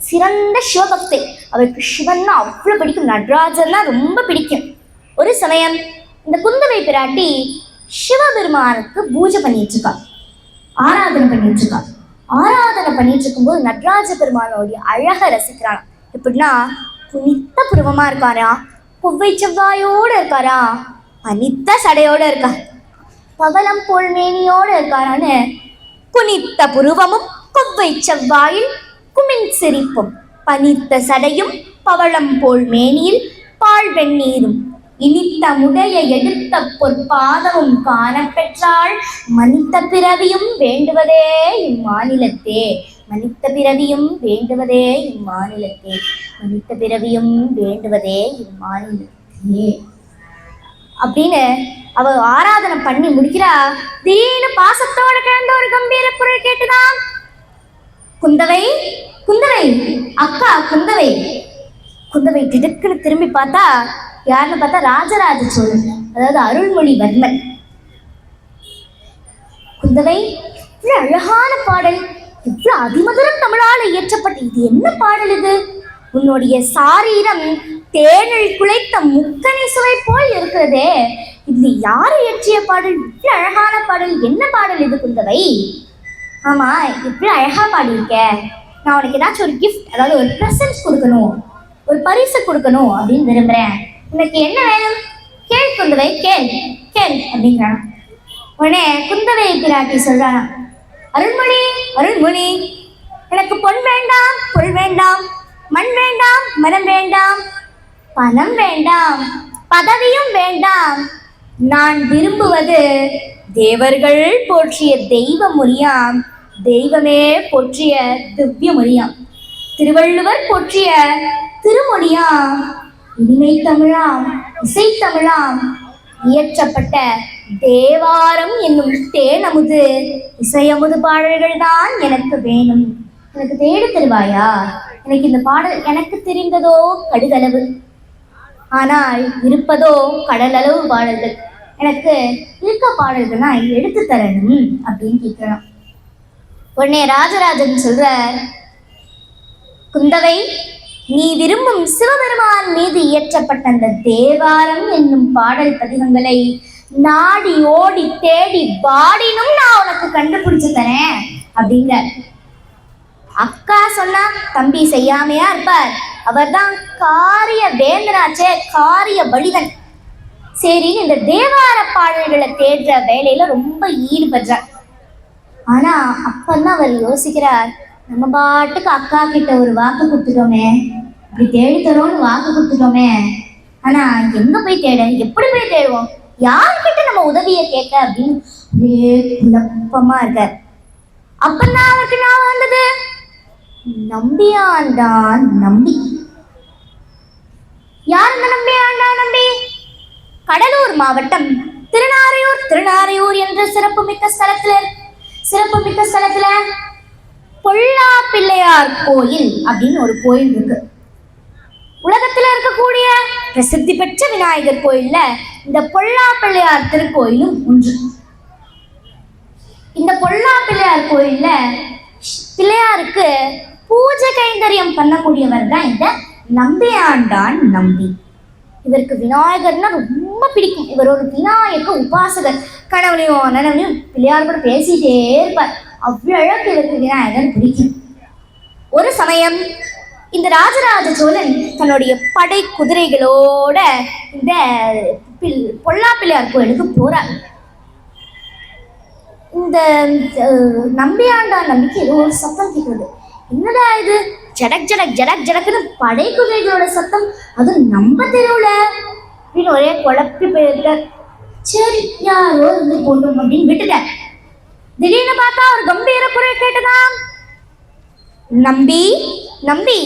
Speaker 1: சிறந்த சிவபக்தை. அவருக்கு சிவன்னா அவ்வளவு பிடிக்கும், நடராஜன்னா ரொம்ப பிடிக்கும். ஒரு சமயம் இந்த குந்தவை பிராட்டி சிவபெருமானுக்கு பூஜை பண்ணிட்டு இருக்கா, ஆராதனை பண்ணிட்டு இருக்கா. ஆராதனை பண்ணிட்டு இருக்கும்போது நடராஜ பெருமானோடைய அழக ரசிக்கிறான். எப்படின்னா, குனித்த புருவமா இருக்காரா, கொவ்வை செவ்வாயோட இருக்காரா, பனித்த சடையோட இருக்கா, பவளம் போல் மேனியோட இருக்காரான்னு குனித்த புருவமும் கொவ்வை செவ்வாயில் குமின் சிரிப்பும் பனித்த சடையும் பவளம் போல் மேனியில் பால் வெந்நீரும் இனித்த முடைய எடுத்த பொற்பாதமும் காணப்பெற்றாள். மனித பிறவியும் வேண்டுவதே இம்மாநிலத்தே, மனித பிறவியும் வேண்டுவதே இம்மாநிலத்தே, மனித பிறவியும் வேண்டுவதே இம்மாநிலத்தே அப்படின்னு அவ ஆராதனை பண்ணி முடிக்கிறா. திடீர்னு பாசத்தோட கிழந்த ஒரு கம்பீர குரல் கேட்டுதான், குந்தவை குந்தவை, அக்கா குந்தவை. குந்தவை திடுக்குன்னு திரும்பி பார்த்தா யாருன்னு பார்த்தா ராஜராஜ சோழன், அதாவது அருள்மொழிவர்மன். குந்தவை, இவ்வளவு அழகான பாடல், இவ்வளவு அதிமதுரம் தமிழால் இயற்றப்பட்ட இது என்ன பாடல் இது? உன்னுடைய சாரீரம் தேனில் குலைத்த முக்கணி சுவை போல் இருக்கிறதே, இது யாரு இயற்றிய பாடல்? இவ்வளவு அழகான பாடல், என்ன பாடல் இது குந்தவை? ஆமா, இவ்வளவு அழகா பாடியிருக்க, நான் உனக்கு ஏதாச்சும் ஒரு கிஃப்ட், அதாவது ஒரு ப்ரெசன்ட் கொடுக்கணும், ஒரு பரிசு கொடுக்கணும் அப்படின்னு விரும்புறேன். உனக்கு என்ன வேணும்? கேள் குந்தவை, கேள் கேள் அப்படிங்கிறான். உடனே குந்தவை பிராட்டி சொல்றானா, அருள்மொழி அருள்மொழி, எனக்கு பொன் வேண்டாம், பொருள் வேண்டாம், மண் வேண்டாம், மரம் வேண்டாம், பணம் வேண்டாம், பதவியும் வேண்டாம். நான் விரும்புவது தேவர்கள் போற்றிய தெய்வ மொழியாம், தெய்வமே போற்றிய திவ்ய மொழியாம், திருவள்ளுவர் போற்றிய திருமொழியாம், இனிமை தமிழாம், இசை தமிழாம், இயற்றப்பட்ட தேவாரம் என்னும் தேனமுது இசையமுது பாடல்கள் தான் எனக்கு வேணும். எனக்கு தேடி தருவாயா? எனக்கு இந்த பாடல் எனக்கு தெரிந்ததோ கடுகளவு, ஆனால் இருப்பதோ கடலளவு பாடல்கள். எனக்கு இருக்க பாடல்கள் நான் எடுத்து தரணும் அப்படின்னு கேட்கலாம். உடனே ராஜராஜன் சொல்ற, குந்தவை, நீ விரும்பும் சிவபெருமான் மீது இயற்றப்பட்ட அந்த தேவாரம் என்னும் பாடல் பதிகங்களை நாடி ஓடி தேடி பாடினும் நான் உனக்கு கண்டுபிடிச்சு தரேன் அப்படிங்கிற. அக்கா சொன்னா தம்பி செய்யாமையா இருப்பார், அவர்தான் காரிய வேந்தனாச்சே, காரிய வலிதன். சரின்னு இந்த தேவார பாடல்களை தேடுற வேலையில ரொம்ப ஈடுபடுறார். ஆனா அப்பதான் அவர் யோசிக்கிறார், நம்ம பாட்டுக்கு அக்கா கிட்ட ஒரு வாக்கு கொடுத்துட்டோமே, இப்படி தேடி தரோம்னு வாக்கு கொடுத்துட்டோமே, ஆனா எங்க போய் தேட, எப்படி போய் தேடுவோம், யார்கிட்ட நம்ம உதவியை கேட்க அப்படின்னு ஒரே குழப்பமா இருக்கார். அப்பதான் அவருக்கு ஞாபகம் வந்தது, நம்பியாண்டான் நம்பி. யார் இந்த நம்பியாண்டான் நம்பி? கடலூர் மாவட்டம் திருநாரையூர் என்ற சிறப்புமிக்க ஸ்தலத்துல பொல்லா பிள்ளையார் கோயில் அப்படின்னு ஒரு கோயில் இருக்கு. உலகத்துல இருக்கக்கூடிய பிரசித்தி பெற்ற விநாயகர் கோயில்ல இந்த பொல்லா பிள்ளையார் திருக்கோயிலும் ஒன்று. இந்த பொல்லா பிள்ளையார் கோயில்ல பிள்ளையாருக்கு பூஜை கைங்கரியம் பண்ணக்கூடியவர் தான் இந்த நம்பியாண்டான் நம்பி. இவருக்கு விநாயகர்னா ரொம்ப பிடிக்கும். இவர் ஒரு விநாயக உபாசகர். கனவுலையும் நனவுலையும் பிள்ளையார் கூட பேசிட்டே இருப்பார். அவ்வளவு அழகு இவருக்கு விநாயகர் பிடிக்கும். ஒரு சமயம் இந்த ராஜராஜ சோழன் தன்னுடைய படை குதிரைகளோட இந்த பொல்லா பிள்ளையார் கோயிலுக்கு போறார். இந்த நம்பியாண்டான் நம்பிக்கை ஏதோ ஒரு சத்தம் கேட்குறது. என்னடா இது, ஜடக் ஜடக் ஜடக் ஜடக்குன்னு படை குதிரைகளோட சத்தம், அதுவும் நம்ம தெருவுல அப்படின்னு ஒரே குழப்பி போயிருக்கார். சரி யாரோ இருந்து போட்டோம் அப்படின்னு விட்டுட்டேன். திடீர்னு பார்த்தா ஒரு கம்பீர குரல் கேட்டதா, நம்பி நம்பி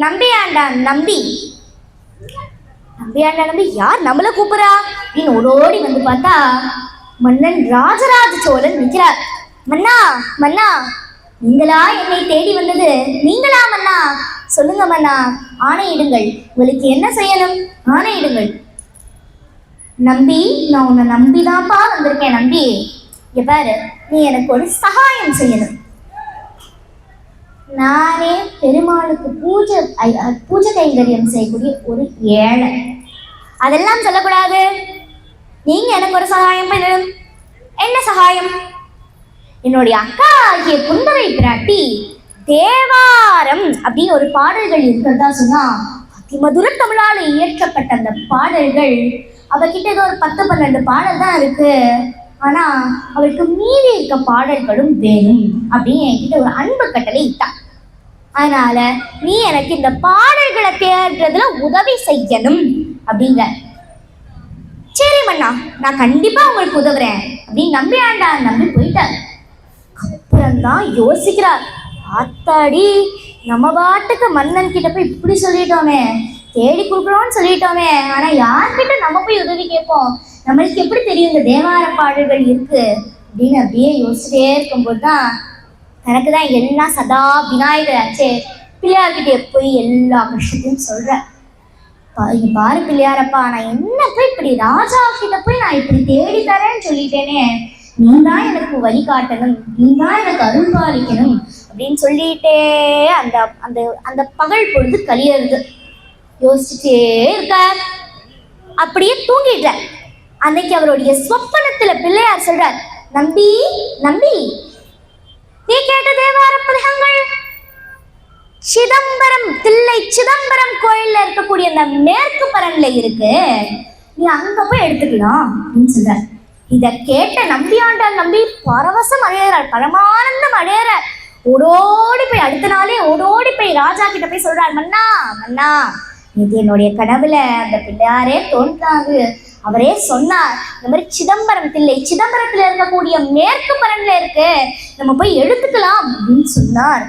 Speaker 1: நம்பி ஆண்டா நம்பி. நம்பி ஆண்டா நம்பி யார் நம்மள கூப்பிடுறா அப்படின்னு ஓடோடி வந்து பார்த்தா மன்னன் ராஜராஜ சோழன் நிற்கிறார். மன்னா மன்னா, நீங்களா என்னை தேடி வந்தது? நீங்களா மன்னா? சொல்லுங்க மன்னா, ஆணையிடுங்கள். உங்களுக்கு என்ன செய்யணும்? ஆணையிடுங்கள். நம்பி, நான் உன்னை நம்பிதான்ப்பா வந்திருக்கேன். நம்பி, இங்க பாரு, நீ எனக்கு ஒரு சகாயம் செய்யணும். நானே பெருமாளுக்கு பூஜை கைங்கரியம் செய்யக்கூடிய ஒரு ஏழை. அதெல்லாம் சொல்லக்கூடாது. நீங்க எனக்கு ஒரு சகாயம் பண்ணணும். என்ன சகாயம்? என்னுடைய அக்கா ஆகிய குந்தவை பிராட்டி தேவாரம் அப்படின்னு ஒரு பாடல்கள் இருக்கிறதா சொன்னா, அதிமதுர தமிழால் இயற்றப்பட்ட அந்த பாடல்கள் அவகிட்ட ஏதோ ஒரு 10-12 பாடல் தான் இருக்கு. ஆனா அவளுக்கு மீறி இருக்க பாடல்களும் வேணும் அப்படின்னு என்கிட்ட ஒரு அன்பு கட்டளை இட்டா. அதனால நீ எனக்கு இந்த பாடல்களை தேடுறதுல உதவி செய்யணும் அப்படிங்க. சரி மன்னா, நான் கண்டிப்பா உங்களுக்கு உதவுறேன் அப்படின்னு நம்பி ஆண்டா நம்பி போயிட்டார். அப்புறம்தான் யோசிக்கிறார், ஆத்தாடி, நம்ம பாட்டுக்கு மன்னன் கிட்ட போய் இப்படி சொல்லிட்டோமே, தேடி கொடுக்குறோம்னு சொல்லிட்டோமே, ஆனா யார்கிட்ட நம்ம போய் உதவி கேட்போம்? நம்மளுக்கு எப்படி தெரியும் இந்த தேவார பாடல்கள் இருக்கு அப்படின்னு அப்படியே யோசிச்சுட்டே இருக்கும்போது தான் எனக்கு தான் எல்லாம் சதா விநாயகர் ஆச்சே, பிள்ளையார்கிட்ட போய் எல்லா கஷ்டத்தையும் சொல்றேன். இங்க பாரு பிள்ளையாரப்பா, நான் என்ன போய் இப்படி ராஜா கிட்ட போய் நான் இப்படி தேடி தரேன்னு சொல்லிட்டேனே, நீ தான் எனக்கு வழிகாட்டணும், நீ தான் எனக்கு அருள் பாலிக்கணும் அப்படின்னு சொல்லிட்டே அந்த அந்த அந்த பகல் பொழுது கழியறது. யோசிச்சுட்டே இருக்கார். அப்படியே தூங்கிடுற. அன்னைக்கு அவருடைய சொப்பனத்துல பிள்ளையார் சொல்றார், நம்பி நம்பி, நீ கேட்ட தேவார பதிகங்கள் சிதம்பரம், தில்லை சிதம்பரம் கோயில்ல இருக்கக்கூடிய அந்த மேற்கு பரன்ல இருக்கு, நீ அங்க போய் எடுத்துக்கலாம் அப்படின்னு சொல்ற. இத கேட்ட நம்பியாண்டால் நம்பி பரவசம் அடையிறார், பரமானந்தம் அடையிறார். ஓடோடி போய் அடுத்த நாளே ஓடோடி போய் ராஜா கிட்ட போய் சொல்றார், மன்னா மன்னா, இது என்னுடைய கனவுல அந்த பிள்ளையாரே தோன்றாரு, அவரே சொன்னார், இந்த மாதிரி சிதம்பரம், தில்லை சிதம்பரத்துல இருக்கக்கூடிய மேற்கு பரன்ல இருக்கு, நம்ம போய் எடுத்துக்கலாம் அப்படின்னு சொன்னார்.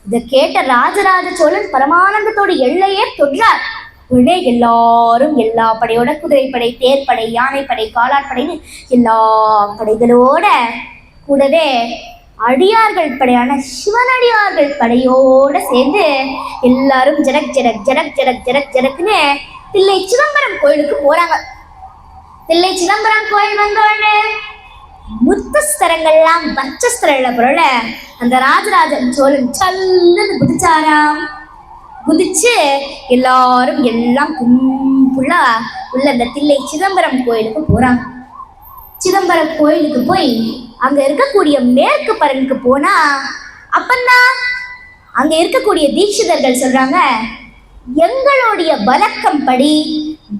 Speaker 1: இதை கேட்ட ராஜராஜ சோழன் பரமானந்தத்தோடு எல்லையே தொன்றார். உடனே எல்லாரும் எல்லா படையோட, குதிரைப்படை, தேர்ப்படை, யானைப்படை, காலாட்படைன்னு எல்லா படைகளோட கூடவே அடியார்கள் படையான சிவனடியார்கள் படையோட சேர்ந்து எல்லாரும் ஜடக் ஜடக் ஜடக் ஜடக் ஜடக் ஜடக்குன்னு தில்லை சிதம்பரம் கோயிலுக்கு போறாங்க. தில்லை சிதம்பரம் கோயில் வந்தோடனே முத்தஸ்தரங்கள்லாம் வச்சஸ்தரங்கள பொருள அந்த ராஜராஜன் சோழன் சல்லுன்னு குதிச்சாராம். குதிச்சு எல்லாரும் எல்லாம் கும்புள்ளா உள்ள அந்த தில்லை சிதம்பரம் கோயிலுக்கு போறாங்க. சிதம்பரம் கோயிலுக்கு போய் அங்க இருக்கக்கூடிய மேற்கு பரனுக்கு போனா அப்பந்தான் அங்க இருக்கக்கூடிய தீட்சிதர்கள் சொல்றாங்க, எங்களுடைய வழக்கம் படி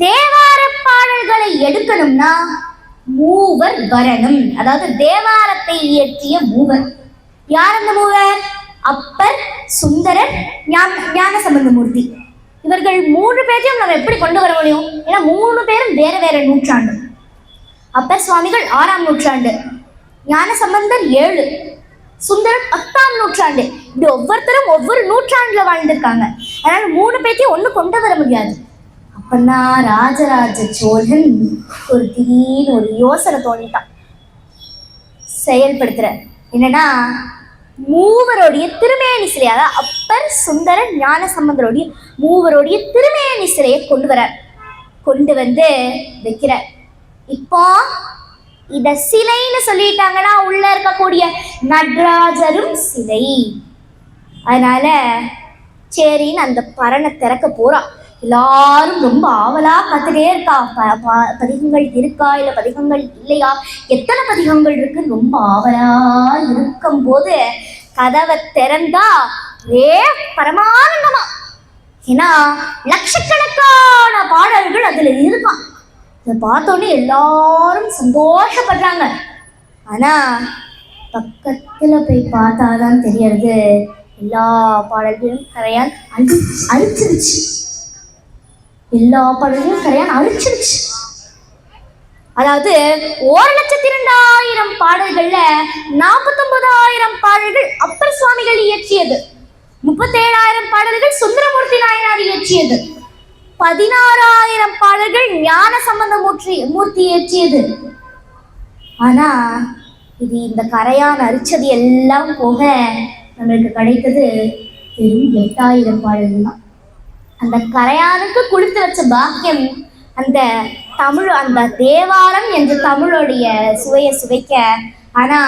Speaker 1: தேவார பாடல்களை எடுக்கணும்னா மூவர் வரணும். அதாவது தேவாரத்தை இயற்றிய மூவர். யார் அந்த மூவர்? அப்பர், சுந்தரர், ஞானசம்பந்தமூர்த்தி. இவர்கள் 3 பேரையும் நம்ம எப்படி கொண்டு வர முடியும்? ஏன்னா 3 பேரும் வேற வேற நூற்றாண்டு. அப்பர் சுவாமிகள் 6ஆம் நூற்றாண்டு, ஞானசம்பந்தர் 7, சுந்தரர் 10ஆம் நூற்றாண்டு. இப்படி ஒவ்வொருத்தரும் ஒவ்வொரு நூற்றாண்டுல வாழ்ந்திருக்காங்க. அதனால 3 பேரையும் ஒண்ணு கொண்டு வர முடியாது. அப்பதான் ராஜராஜ சோழன் ஒரு திடீர்னு ஒரு யோசனை தோணிட்டான், செயல்படுத்துற. என்னன்னா, மூவருடைய திருமேனி சிலை, அதாவது அப்பர், சுந்தரர், ஞானசம்பந்தருடைய மூவருடைய திருமேனி சிலையை கொண்டு வந்து வைக்கிறார். இப்போ இத சிலைன்னு சொல்லிட்டாங்கன்னா உள்ள இருக்கக்கூடிய நடராஜரும் சிலை. அதனால சரின்னு அந்த பரணை திறக்க போறான். எல்லாரும் ரொம்ப ஆவலா பார்த்துட்டே இருக்கா, பதிகங்கள் இருக்கா இல்ல பதிகங்கள் இல்லையா, எத்தனை பதிகங்கள் இருக்குன்னு ரொம்ப ஆவலா இருக்கும் போது கதவை திறந்தா ஒரே பரமானந்தமா. ஏன்னா லட்சக்கணக்கான பாடல்கள் அதுல இருக்கான். இதை பார்த்தோன்னே எல்லாரும் சந்தோஷப்படுறாங்க. ஆனா பக்கத்துல போய் பார்த்தாதான் தெரியறது எல்லா பாடல்களும் கரையான் அழிச்சிருச்சு. எல்லா பாடல்களும் கரையான் அழிச்சிருச்சு. அதாவது 1,02,000 பாடல்கள்ல 49,000 பாடல்கள் அப்பர் சுவாமிகள் இயற்றியது, 37,000 பாடல்கள் சுந்தரமூர்த்தி நாயனார் இயற்றியது, 16,000 பாடல்கள் ஞான சம்பந்த மூர்த்தி இயற்றியது. ஆனா இது இந்த கரையான் அரிச்சது எல்லாம் போக நம்மளுக்கு கிடைத்தது வெறும் 8,000 பாடல்கள் தான். அந்த கரையானுக்கு கொடுத்து வச்ச பாக்கியம் அந்த தமிழ், அந்த தேவாரம் என்ற தமிழுடைய சுவையை சுவைக்க. ஆனா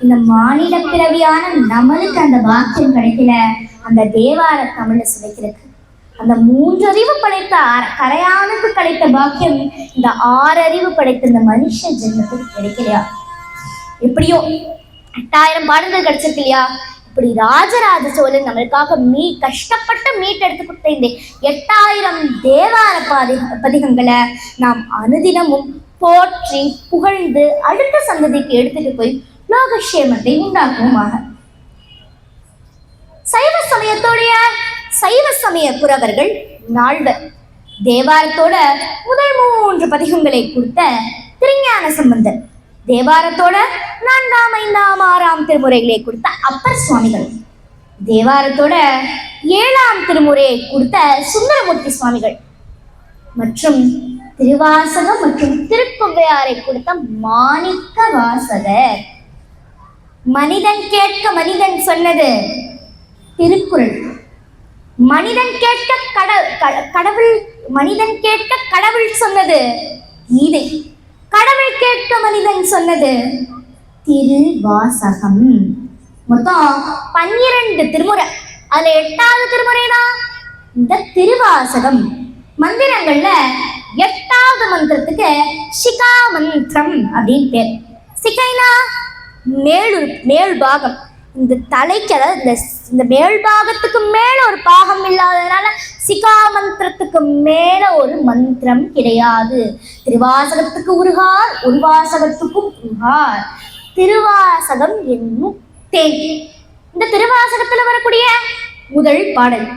Speaker 1: இந்த மாநில பிறவியான நம்மளுக்கு அந்த பாக்கியம் கிடைக்கல அந்த தேவார தமிழை சுவைக்கிறதுக்கு. அந்த 3 அறிவு படைத்த கரையானுக்கு கிடைத்த பாக்கியம் இந்த 6 அறிவு படைத்த இந்த மனுஷ ஜென்மத்துக்கு கிடைக்கலையா? எப்படியோ 8,000 பாடல்கள் கிடைச்சிருக்கு இல்லையா? இப்படி ராஜராஜ சோழன் நம்மளுக்காக கஷ்டப்பட்டு மீட்டெடுத்து கொடுத்த இந்த 8,000 தேவார பதிகங்களை நாம் அனுதினமும் போற்றி புகழ்ந்து அடுத்த சந்ததிக்கு எடுத்துட்டு போய் லோகக்ஷேமத்தை உண்டாக்குவோமாக. சைவ சமய புரவர்கள் நால்வர் தேவாரத்தோட முதல் 3 பதிகங்களை கொடுத்த திருஞான சம்பந்தர், தேவாரத்தோட 4ஆம் 5ஆம் 6ஆம் திருமுறைகளை கொடுத்த அப்பர் சுவாமிகள், தேவாரத்தோட 7ஆம் திருமுறையை கொடுத்த சுந்தரமூர்த்தி சுவாமிகள் மற்றும் திருவாசகம் மற்றும் திருக்கொவ்வையாரை கொடுத்த மாணிக்க வாசகர். மனிதன் கேட்க மனிதன் சொன்னது திருக்குறள், மனிதன் கேட்க கடவுள் மனிதன் கேட்க கடவுள் சொன்னது கீதை, கடவுள் கேட்க மனிதன் சொன்னது திருவாசகம். மொத்தம் 12 திருமுறை, அதுல 8வது திருமுறை தான் இந்த திருவாசகம். மந்திரங்கள்ல 8வது மந்திரத்துக்கு சிகா மந்திரம் அப்படின்னு பேர். சிகைனா மேல் பாகம், இந்த தலைக்கு, அதாவது இந்த மேல் பாகத்துக்கு மேல ஒரு பாகம் இல்லாததுனால சிகா மந்திரத்துக்கு மேல ஒரு மந்திரம் கிடையாது. திருவாசகத்துக்கு உருகார், உருவாசகத்துக்கும் உருகார். திருவாசகம் என்னும் தேன். இந்த திருவாசகத்துல வரக்கூடிய முதல் பாடல்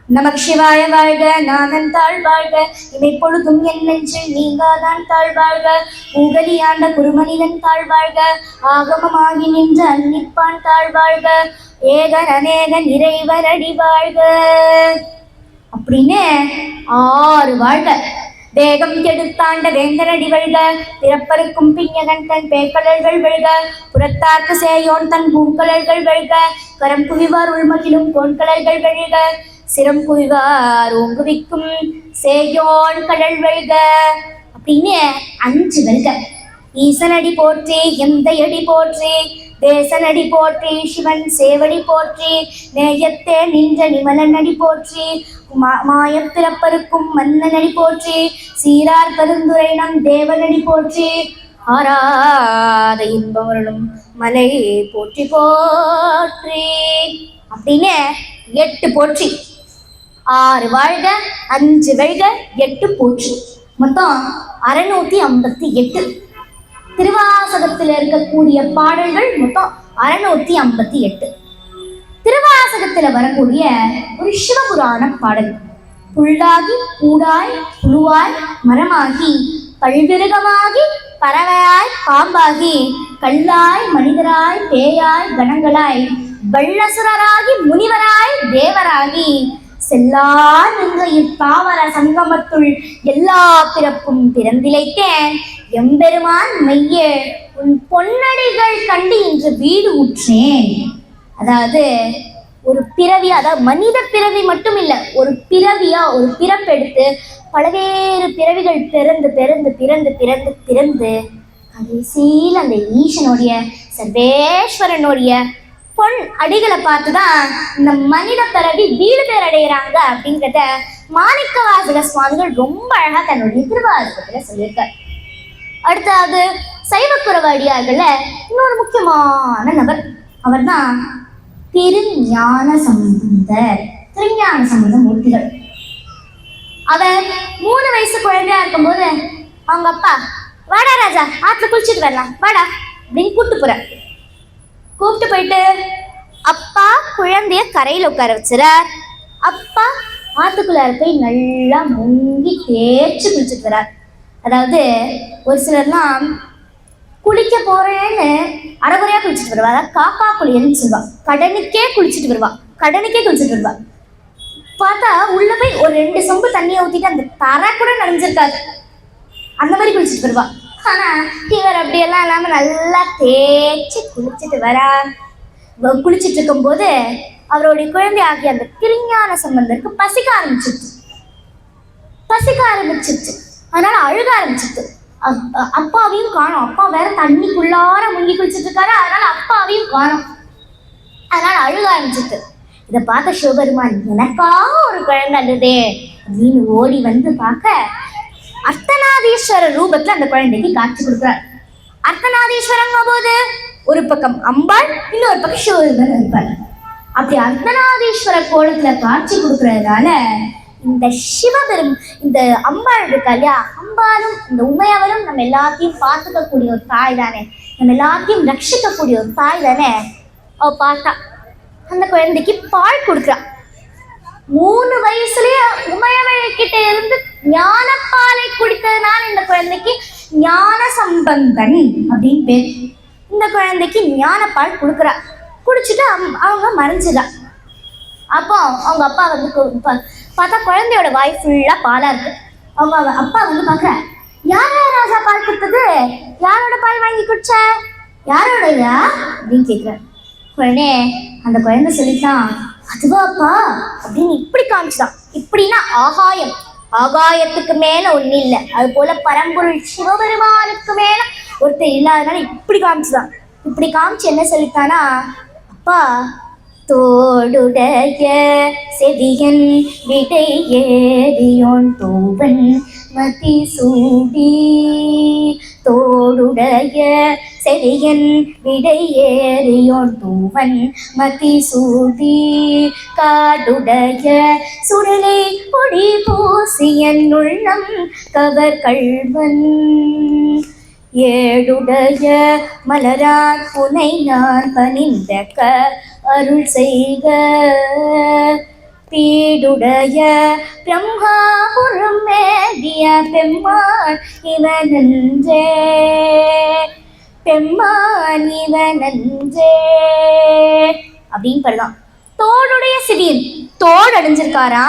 Speaker 1: நமக் சிவாய வாழ்க, நாதன் தாழ் வாழ்க, இவை பொழுதும் என் நெஞ்சில் நீங்காதான் தாழ் வாழ்க, ஊகலி ஆண்ட குருமனிதன் தாழ் வாழ்க, ஆகமமாகி நின்ற அன்னிப்பான் தாழ் வாழ்க, ஏகன் அநேகன் இறைவன் அடி வாழ்க அப்படின்னு 6 வாழ்க. வேகம் கெடுத்தாண்ட வேந்தனடி வழ்க, பிறப்பருக்கும் பிஞகன் தன் பேக்கடல்கள் வெல்க, புறத்தார்க்கு சேயோன் தன் பூங்கடல்கள் வெல்க, கரம் குவிவார் உள்மகிழும் கோண்கடல்கள் வெல்க, சிரம் குவிவார் ஓங்குவிக்கும் சேயோன் கடல் வெல்க அப்படின்னு 5 வெல்க. ஈசனடி போற்றி, எந்தையடி போற்றி, தேசனடி போற்றி, சிவன் சேவடி போற்றி, நேயத்தே நின்ற நிமலனடி போற்றி, மாயப்பிறப்பருக்கும் மன்னனடி போற்றி, சீரார் கருந்துரை நம் தேவனடி போற்றி, ஆராத இன்பவர்களும் மலை போற்றி போற்றி அப்படின்னு 8 போற்றி. 6 வாழ்க, 5 வெல்க, 8 போற்றி. மொத்தம் 658. திருவாசகத்தில் இருக்கக்கூடிய பாடல்கள் மொத்தம் 658. திருவாசகத்துல வரக்கூடிய ஒரு சிவபுராண பாடல். புல்லாகி பூடாய் புழுவாய் மரமாகி பல்விருகமாகி பறவையாய் பாம்பாகி கல்லாய் மனிதராய் பேயாய் கணங்களாய் வல்லசுரராகி முனிவராய் தேவராகி செல்லா நின்ற இத்தாவர சங்கமத்துள் எல்லா பிறப்பும் பிறந்திலைத்தேன் எம்பெருமான் மெய்யே உன் பொன்னடிகள் கண்டு இன்று வீடு உற்றேன். அதாவது ஒரு பிறவி, அதாவது மனித பிறவி மட்டும் இல்லை, ஒரு பிறவியா ஒரு பிறப்பெடுத்து பல்வேறு பிறவிகள் பிறந்து பிறந்து பிறந்து பிறந்து பிறந்து கடைசியில் அந்த ஈசனுடைய சர்வேஸ்வரனுடைய பொன் அடிகளை பார்த்துதான் இந்த மனித பிறவி வீடு பேர் அடைகிறாங்க அப்படிங்கிறத மாணிக்க வாசக சுவாமிகள் ரொம்ப அழகா தன்னுடைய திருவாசகத்துல சொல்லியிருக்கார். அடுத்தது சைவக்குறவ அடியார்கள்ல இன்னொரு முக்கியமான நபர், அவர் தான் திருஞான சம்பந்தர், திருஞான சம்பந்த மூர்த்திகள். அவர் 3 வயசு குழந்தையா இருக்கும்போது அவங்க அப்பா, வாடா ராஜா ஆத்துல குளிச்சுட்டு வரலாம் வாடா அப்படின்னு கூப்பிட்டு போயிட்டு அப்பா குழந்தைய கரையில உட்கார வச்சுறார். அப்பா ஆத்துக்குள்ளார போய் நல்லா முங்கி தேய்ச்சி குளிச்சுட்டு வரார். அதாவது ஒரு சிலர்லாம் குளிக்க போறேன்னு அரைகுறையா குளிச்சுட்டு வருவா. அதாவது காக்கா குளியல்னு சொல்லுவா. கடனுக்கே குளிச்சுட்டு வருவா. கடனுக்கே குளிச்சுட்டு வருவா. பார்த்தா உள்ள போய் ஒரு 2 சொம்பு தண்ணியை ஊத்திட்டு அந்த தரை கூட நனைஞ்சிருக்காது. அந்த மாதிரி குளிச்சுட்டு வருவா. ஆனா இவர் அப்படியெல்லாம் இல்லாம நல்லா தேய்ச்சி குளிச்சுட்டு வரா. குளிச்சுட்டு இருக்கும் போது அவருடைய குழந்தை ஆகிய அந்த திருஞான சம்பந்தருக்கு பசிக்க ஆரம்பிச்சிருச்சு. அதனால அழுக ஆரம்பிச்சிருச்சு. அப்பாவையும் காணோம். அப்பா வேற தண்ணிக்குள்ளார முங்கி குளிச்சுட்டு இருக்காரு. அதனால அப்பாவையும் காணோம். அதனால அழுக ஆரம்பிச்சிட்டு இதை பார்த்த சிவபெருமான், எனக்கா ஒரு குழந்தை அழுதே அப்படின்னு ஓடி வந்து பார்க்க அர்த்தநாதீஸ்வரர் ரூபத்துல அந்த குழந்தைக்கு காட்சி கொடுக்குறார். அர்த்தநாதீஸ்வரங்க போது ஒரு பக்கம் அம்பாள், இன்னொரு பக்கம் சிவபெருமான் இருப்பார். அப்படி அர்த்தநாதீஸ்வரர் கோலத்துல காட்சி கொடுக்கறதுனால இந்த அம்பாள் இருக்கா இல்லையா, அம்பாலும் இந்த உமையவளும் நம்ம எல்லாத்தையும் பார்த்துக்கக்கூடிய ஒரு தாய் தானே, நம்ம எல்லாத்தையும் ரட்சிக்கக்கூடிய ஒரு தாய் தானே. அவ பார்த்தா அந்த குழந்தைக்கு பால் கொடுக்குறா. 3 வயசுலயே உமையவள் கிட்ட இருந்து ஞானப்பாலை குடித்ததுனால இந்த குழந்தைக்கு ஞான சம்பந்தன் அப்படின்னு பேர். இந்த குழந்தைக்கு ஞானப்பால் கொடுக்குறா. குடிச்சிட்டு அவங்க மறைஞ்சிடா. அப்போ அவங்க அப்பா வந்து பார்த்தா குழந்தையோட வாய் ஃபுல்லா பாலா இருக்கு. அவங்க அப்பா வந்து பார்க்குற, யாரா ராஜா பால் கொடுத்தது, யாரோட பால் வாங்கி குடிச்ச, யாரோடயா அப்படின்னு கேட்குறேன். உடனே அந்த குழந்தை சொல்லிட்டான், அதுவா அப்பா அப்படின்னு இப்படி காமிச்சுதான். இப்படின்னா ஆகாயம், ஆகாயத்துக்கு மேல ஒண்ணு இல்லை, அது போல பரம்பொருள் சிவபெருமானுக்கு மேல ஒருத்தர் இல்லாதனால இப்படி காமிச்சுதான். இப்படி காமிச்சு என்ன சொல்லித்தானா, அப்பா தோடுடைய செவியன் விடை ஏறியோன் தூவன் மதி சூடி, தோடுடைய செவியன் விடை ஏறியோன் தூவன் மதி சூடி, காடுடைய சுடலை பொடி பூசியன் உள்ளம் கவர் கள்வன், ஏடுடைய மலரான் புனை நான் பணிந்தக்க அருள் செய்க, பீடுடைய பிரம்மாபுரம் மேவிய பெம்மான் இவனன்றே, பெம்மான் இவனன்றே அப்படின்னு பாருதான். தோடுடைய சிறியன் தோடு அடைஞ்சிருக்காரா,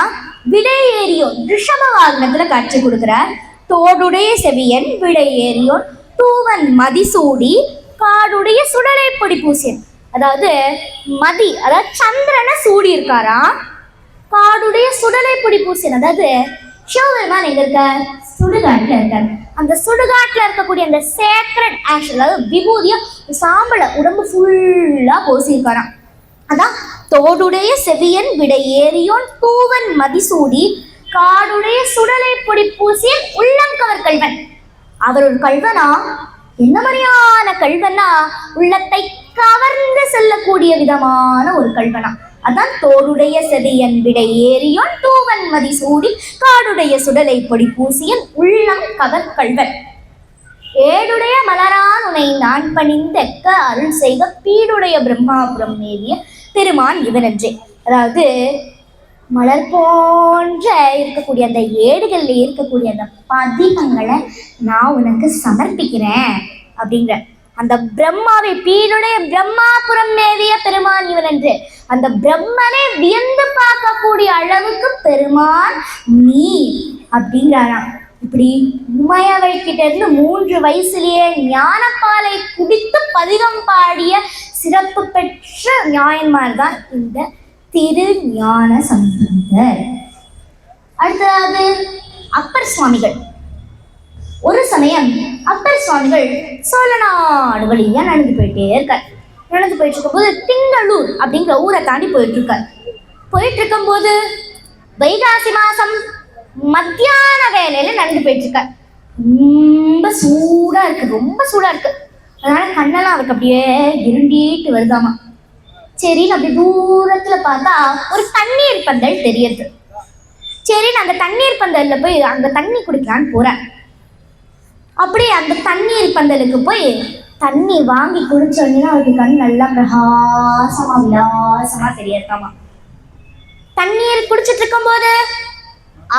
Speaker 1: விடை ஏறியோன் ரிஷப வாகனத்துல காட்சி கொடுக்கிறார். தோடுடைய செவியன் விடை ஏறியோன் தூவன் மதிசூடி, காடுடைய சுடலை பொடி பூசியன், அதாவது மதி அதாவது சந்திரனை சூடி இருக்காரா, காடுடைய சுடலை பொடி பூசியன் அதாவது சிவபெருமான் எங்க இருக்கார், சுடுகாட்டுல இருக்கார். அந்த சுடுகாட்டுல இருக்கக்கூடிய அந்த சேக்ரட் ஆஷ் அதாவது விபூதியா சாம்பல உடம்பு ஃபுல்லா பூசியிருக்காராம். அதான் தோடுடைய செவியன் விடை ஏறியோன் தூவன் மதிசூடி, காடுடைய சுடலை பொடி பூசியன் உள்ளங்கவர் கல்வன். அவர் ஒரு கல்வனா, என்ன மாதிரியான கல்வனா, உள்ளத்தை கவர்ந்து செல்லக்கூடிய விதமான ஒரு கல்வனா. அதான் தோடுடைய செவியன் விடை ஏறியோன் தூவன் மதிசூடி, காடுடைய சுடலை பொடி பூசியன் உள்ளம் கவர் கல்வன், ஏடுடைய மலரான் உனை நான் பணிந்தக்க அருள் செய்த பீடுடைய பிரம்மாபுரம் மேவிய பெருமான் இவனன்றே. அதாவது மலர் போன்ற இருக்கக்கூடிய அந்த ஏடுகள்ல இருக்கக்கூடிய அந்த பதிகங்களை நான் உனக்கு சமர்ப்பிக்கிறேன் அப்படிங்கிற அந்த பிரம்மாவை, பீடுடைய பிரம்மாபுரம் மேவிய பெருமான் இவன் என்று அந்த பிரம்மனை வியந்து பார்க்கக்கூடிய அளவுக்கு பெருமான் நீ அப்படிங்கிறாராம். இப்படி உமையவள் கிட்ட இருந்து 3 வயசுலயே ஞானப்பாலை குடித்து பதிகம் பாடிய சிறப்பு பெற்ற ஞாயன்மார் தான் இந்த திரு ஞான சம்பந்தர். அடுத்தது அப்பர் சுவாமிகள். ஒரு சமயம் அப்பர் சுவாமிகள் சோழநாடு வழியா நடந்து போயிட்டே இருக்கார். நடந்து போயிட்டு இருக்கும்போது திங்களூர் அப்படிங்கிற ஊரை தாண்டி போயிட்டு இருக்கார். போயிட்டு இருக்கும்போது வைகாசி மாசம் மத்தியான வேலையில நடந்து போயிட்டு இருக்கார். ரொம்ப சூடா இருக்கு. அதனால கண்ணெல்லாம் அவருக்கு அப்படியே இருண்டிட்டு வருதாமா. சரின்னு அப்படி தூரத்துல பார்த்தா ஒரு தண்ணீர் பந்தல் தெரியுது. சரின்னு அந்த தண்ணீர் பந்தல்ல போய் அங்க தண்ணி குடிக்கலான்னு போறேன். அப்படியே அந்த தண்ணீர் பந்தலுக்கு போய் தண்ணி வாங்கி குடிச்சோன்னா அவருக்கு கண் நல்லா பிரகாசமா விலாசமா தெரியறாமா. தண்ணீர் குடிச்சிட்டு இருக்கும் போது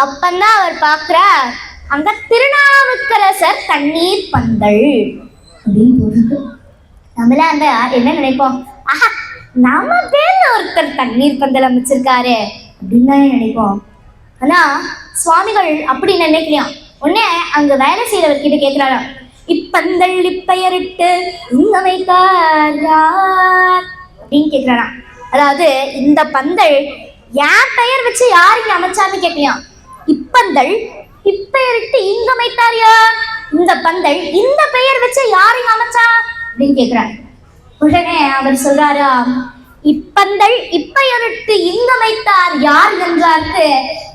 Speaker 1: அப்பந்தான் அவர் பார்க்கிறார், அங்க திருநாவுக்கரசர் தண்ணீர் பந்தல் அப்படின்னு போயிருக்கு. நம்மள அந்த என்ன நினைப்போம், ஆஹா நம்ம பேர்ல ஒருத்தர் தண்ணீர் பந்தல் அமைச்சிருக்காரு அப்படின்னு தான் நினைப்போம். ஆனா சுவாமிகள் அப்படி நினைக்கலாம். உடனே அங்க வேலை செய்யறவர்கிட்ட கேட்கிறாராம், இப்பந்தல் இப்பெயரிட்டு இங்க வைத்தார் யார் அப்படின்னு கேட்கிறாராம். அதாவது இந்த பந்தல் என் பெயர் வச்சு யார் இங்க அமைச்சான்னு கேட்கலாம். இப்பந்தல் இப்பெயரிட்டு இங்க வைத்தார் யார், இந்த பந்தல் இந்த பெயர் வச்சு யார் இங்க அமைச்சா அப்படின்னு கேட்கிறார். உடனே அவர் சொல்றாரா, இப்பந்தல் இப்பெயரிட்டு இங்க வைத்தார் யார் என்றார்க்கு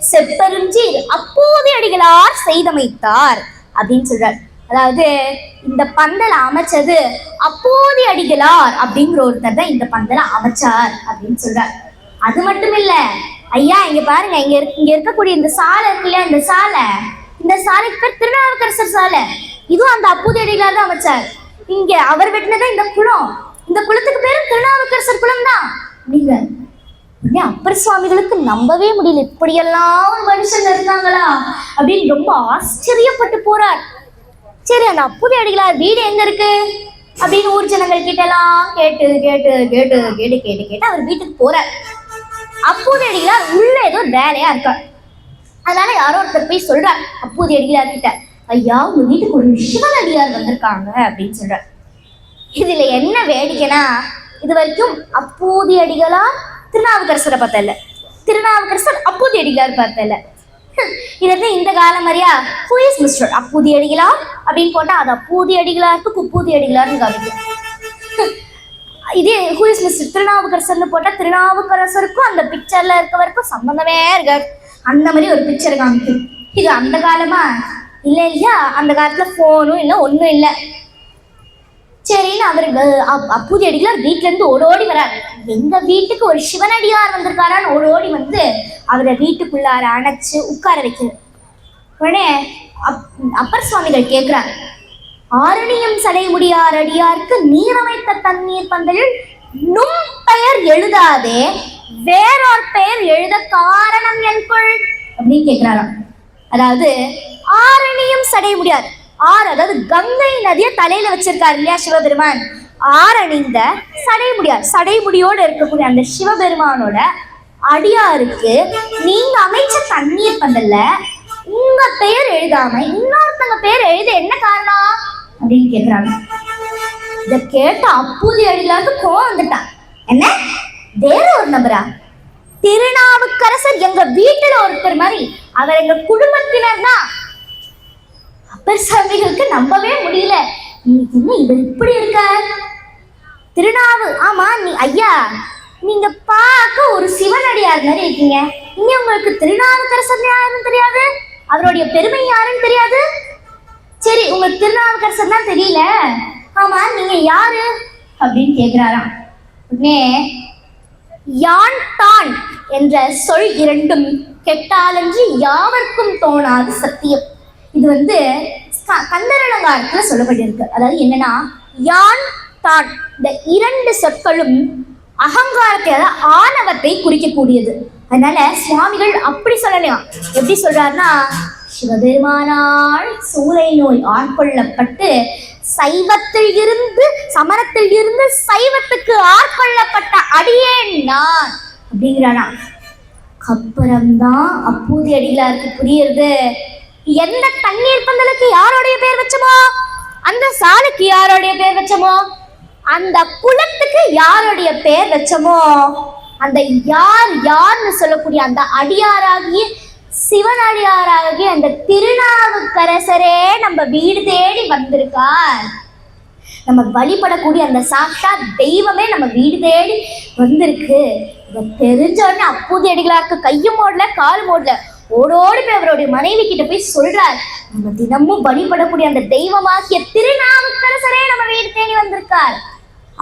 Speaker 1: செப்பெருஞ்சீர் அப்போது அடிகளார் செய்தமைத்தார் அப்படின்னு சொல்றார். அதாவது இந்த பந்தலை அமைச்சது அப்போதி அடிகளார் அப்படிங்கிற ஒருத்தர் தான் இந்த பந்தலை அமைச்சார் அப்படின்னு சொல்றார். அது மட்டும் இல்ல ஐயா, இங்க பாருங்க, இங்க இருக்கக்கூடிய இந்த சாலை இருக்குல்ல, இந்த சாலைக்கு பேர் திருநாவுக்கரசர் சாலை. இதுவும் அந்த அப்போதி அடிகளார் தான் அமைச்சார். இங்க அவர் வெட்டினதான் இந்த குளம், இந்த குளத்துக்கு பேரும் திருநாவுக்கரசர் குளம் தான் அப்படிங்க. அப்பர் சுவாமிகளுக்கு நம்பவே முடியல, இப்படியெல்லாம் மனுஷன் இருந்தாங்களா அப்படின்னு ரொம்ப ஆச்சரியப்பட்டு போறார். சரி, அந்த அப்போதி அடிகளார் வீடு எங்க இருக்கு அப்படின்னு ஊர் ஜனங்கள் கிட்டலாம் கேட்டு கேட்டு கேட்டு கேட்டு கேட்டு கேட்டு அவர் வீட்டுக்கு போறார். அப்போதி அடிகளார் உள்ள ஏதோ வேலையா இருக்கார். அதனால யாரோ ஒருத்தர் போய் சொல்றார் அப்போதி அடிகளார் கிட்ட, ஐயா உங்க வீட்டுக்கு ஒரு சிவன் அடியார் வந்திருக்காங்க அப்படின்னு சொல்றார். இதுல என்ன வேடிக்கைனா, இது வரைக்கும் அப்போதி அடிகளார் திருநாவுக்கரசரை பார்த்தல, திருநாவுக்கரசர் அப்போதி அடிகளார் பார்த்தல. இதற்கு இந்த காலம் மாதிரியா ஹூ இஸ் மிஸ்டர் அப்போதி அடிகளார் அப்படின்னு போட்டா அது அப்போதி அடிகளாருக்கு குப்பூதி அடிகளார்னு காமிக்கும். இதே ஹூ இஸ் மிஸ்டர் திருநாவுக்கரசர்னு போட்டா திருநாவுக்கரசருக்கும் அந்த பிக்சர்ல இருக்கவருக்கும் சம்பந்தமே இருக்காது. அந்த மாதிரி ஒரு பிக்சர் காமிக்கும். இது அந்த காலமா இல்லை இல்லையா, அந்த காலத்துல போனும் இல்லை ஒன்றும் இல்லை. சரின்னு அவர் அப்போதி அடிகளார் வீட்டுல இருந்து ஓடோடி வரார். எங்க வீட்டுக்கு ஒரு சிவனடியார் வந்திருக்காரான்னு ஓடோடி வந்து அவரை வீட்டுக்குள்ளார அணைச்சு உட்கார வைக்கிறார். உடனே அப்பர் சுவாமிகள் கேட்கிறார், ஆரணியம் சடை முடியார் அடியாருக்கு நீரமைத்த தண்ணீர் பந்தலில் நும் பெயர் எழுதாதே வேறொரு பெயர் எழுத காரணம் என்பள் அப்படின்னு கேட்கிறாராம். அதாவது ஆரணியம் சடை முடியார், அதாவது கங்கை நதியை தலையில வச்சிருக்காரு இல்லையா சிவபெருமான், அணிந்த சடைமுடியார், சடைமுடியோடு இருக்கக்கூடிய அந்த சிவபெருமானோட அடியாருக்கு நீங்க அமைச்ச தண்ணீர் பந்தல்ல உங்க பெயர் எழுதாம இன்னொருத்தங்க பெயர் எழுத என்ன காரணம் அப்படின்னு கேக்குறாங்க. இத கேட்ட அப்போதி அடிகளாருக்கு கோவம் வந்துட்டான். என்ன வேற ஒரு நபரா, திருநாவுக்கரசர் எங்க வீட்டுல ஒருத்தர் மாதிரி, அவர் எங்க குடும்பத்தினர் தான். அப்பர் சுவாமிகளுக்கு நம்பவே முடியல. என்ன இவர் இப்படி இருக்க, ஆமா நீ ஐயா நீங்க பார்க்க ஒரு சிவனடியார் மாதிரி இருக்கீங்க, இங்க உங்களுக்கு திருநாவுக்கரசர் யாருன்னு தெரியாது, அவருடைய பெருமை யாருன்னு தெரியாது. சரி உங்களுக்கு திருநாவுக்கரசர் தான் தெரியல, ஆமா நீங்க யாரு அப்படின்னு கேக்குறாராம். உடனே யான் தான் என்ற சொல் இரண்டும் கெட்டாலன்றி யாவர்க்கும் தோணாது சத்தியம். இது கந்தரலங்காரத்துல சொல்லப்பட்டிருக்கு. அதாவது என்னன்னா, யான் தான் இந்த இரண்டு சொற்களும் அகங்காரத்தை, அதாவது ஆணவத்தை குறிக்கக்கூடியது. அதனால சுவாமிகள் அப்படி சொல்லலாம். எப்படி சொல்றாருன்னா, சிவபெருமானால் சூளை நோய் ஆட்கொள்ளப்பட்டு சைவத்தில் இருந்து சமணத்தில் இருந்து சைவத்துக்கு ஆட்கொள்ளப்பட்ட அடியேன் நான் அப்படிங்கிறானா. அப்புறம்தான் அப்போதி அடிகளாருக்கு புரியுறது, எந்த தண்ணீர் பந்தலுக்கு யாருடைய பேர் வச்சோமோ, அந்த சாலைக்கு யாருடைய பேர் வச்சோமோ, அந்த குளத்துக்கு யாருடைய பேர் வச்சோமோ, அந்த யார்னு சொல்லக்கூடிய அந்த அடியாராகிய சிவனடியாராகிய அந்த திருநாவுக்கரசரே நம்ம வீடு தேடி வந்திருக்கார். நம்ம வழிபடக்கூடிய அந்த சாட்சா தெய்வமே நம்ம வீடு தேடி வந்திருக்கு. இதை தெரிஞ்ச உடனே அப்போதி அடிகளாருக்கு கையும் ஓடல காலும் ஓடல, ஓடோடி போய் அவருடைய மனைவி கிட்ட போய் சொல்றார், நம்ம தினமும் வழிபடக்கூடிய அந்த தெய்வமாகிய திருநாவுக்கரசரே நம்ம வீடு தேடி வந்திருக்கார்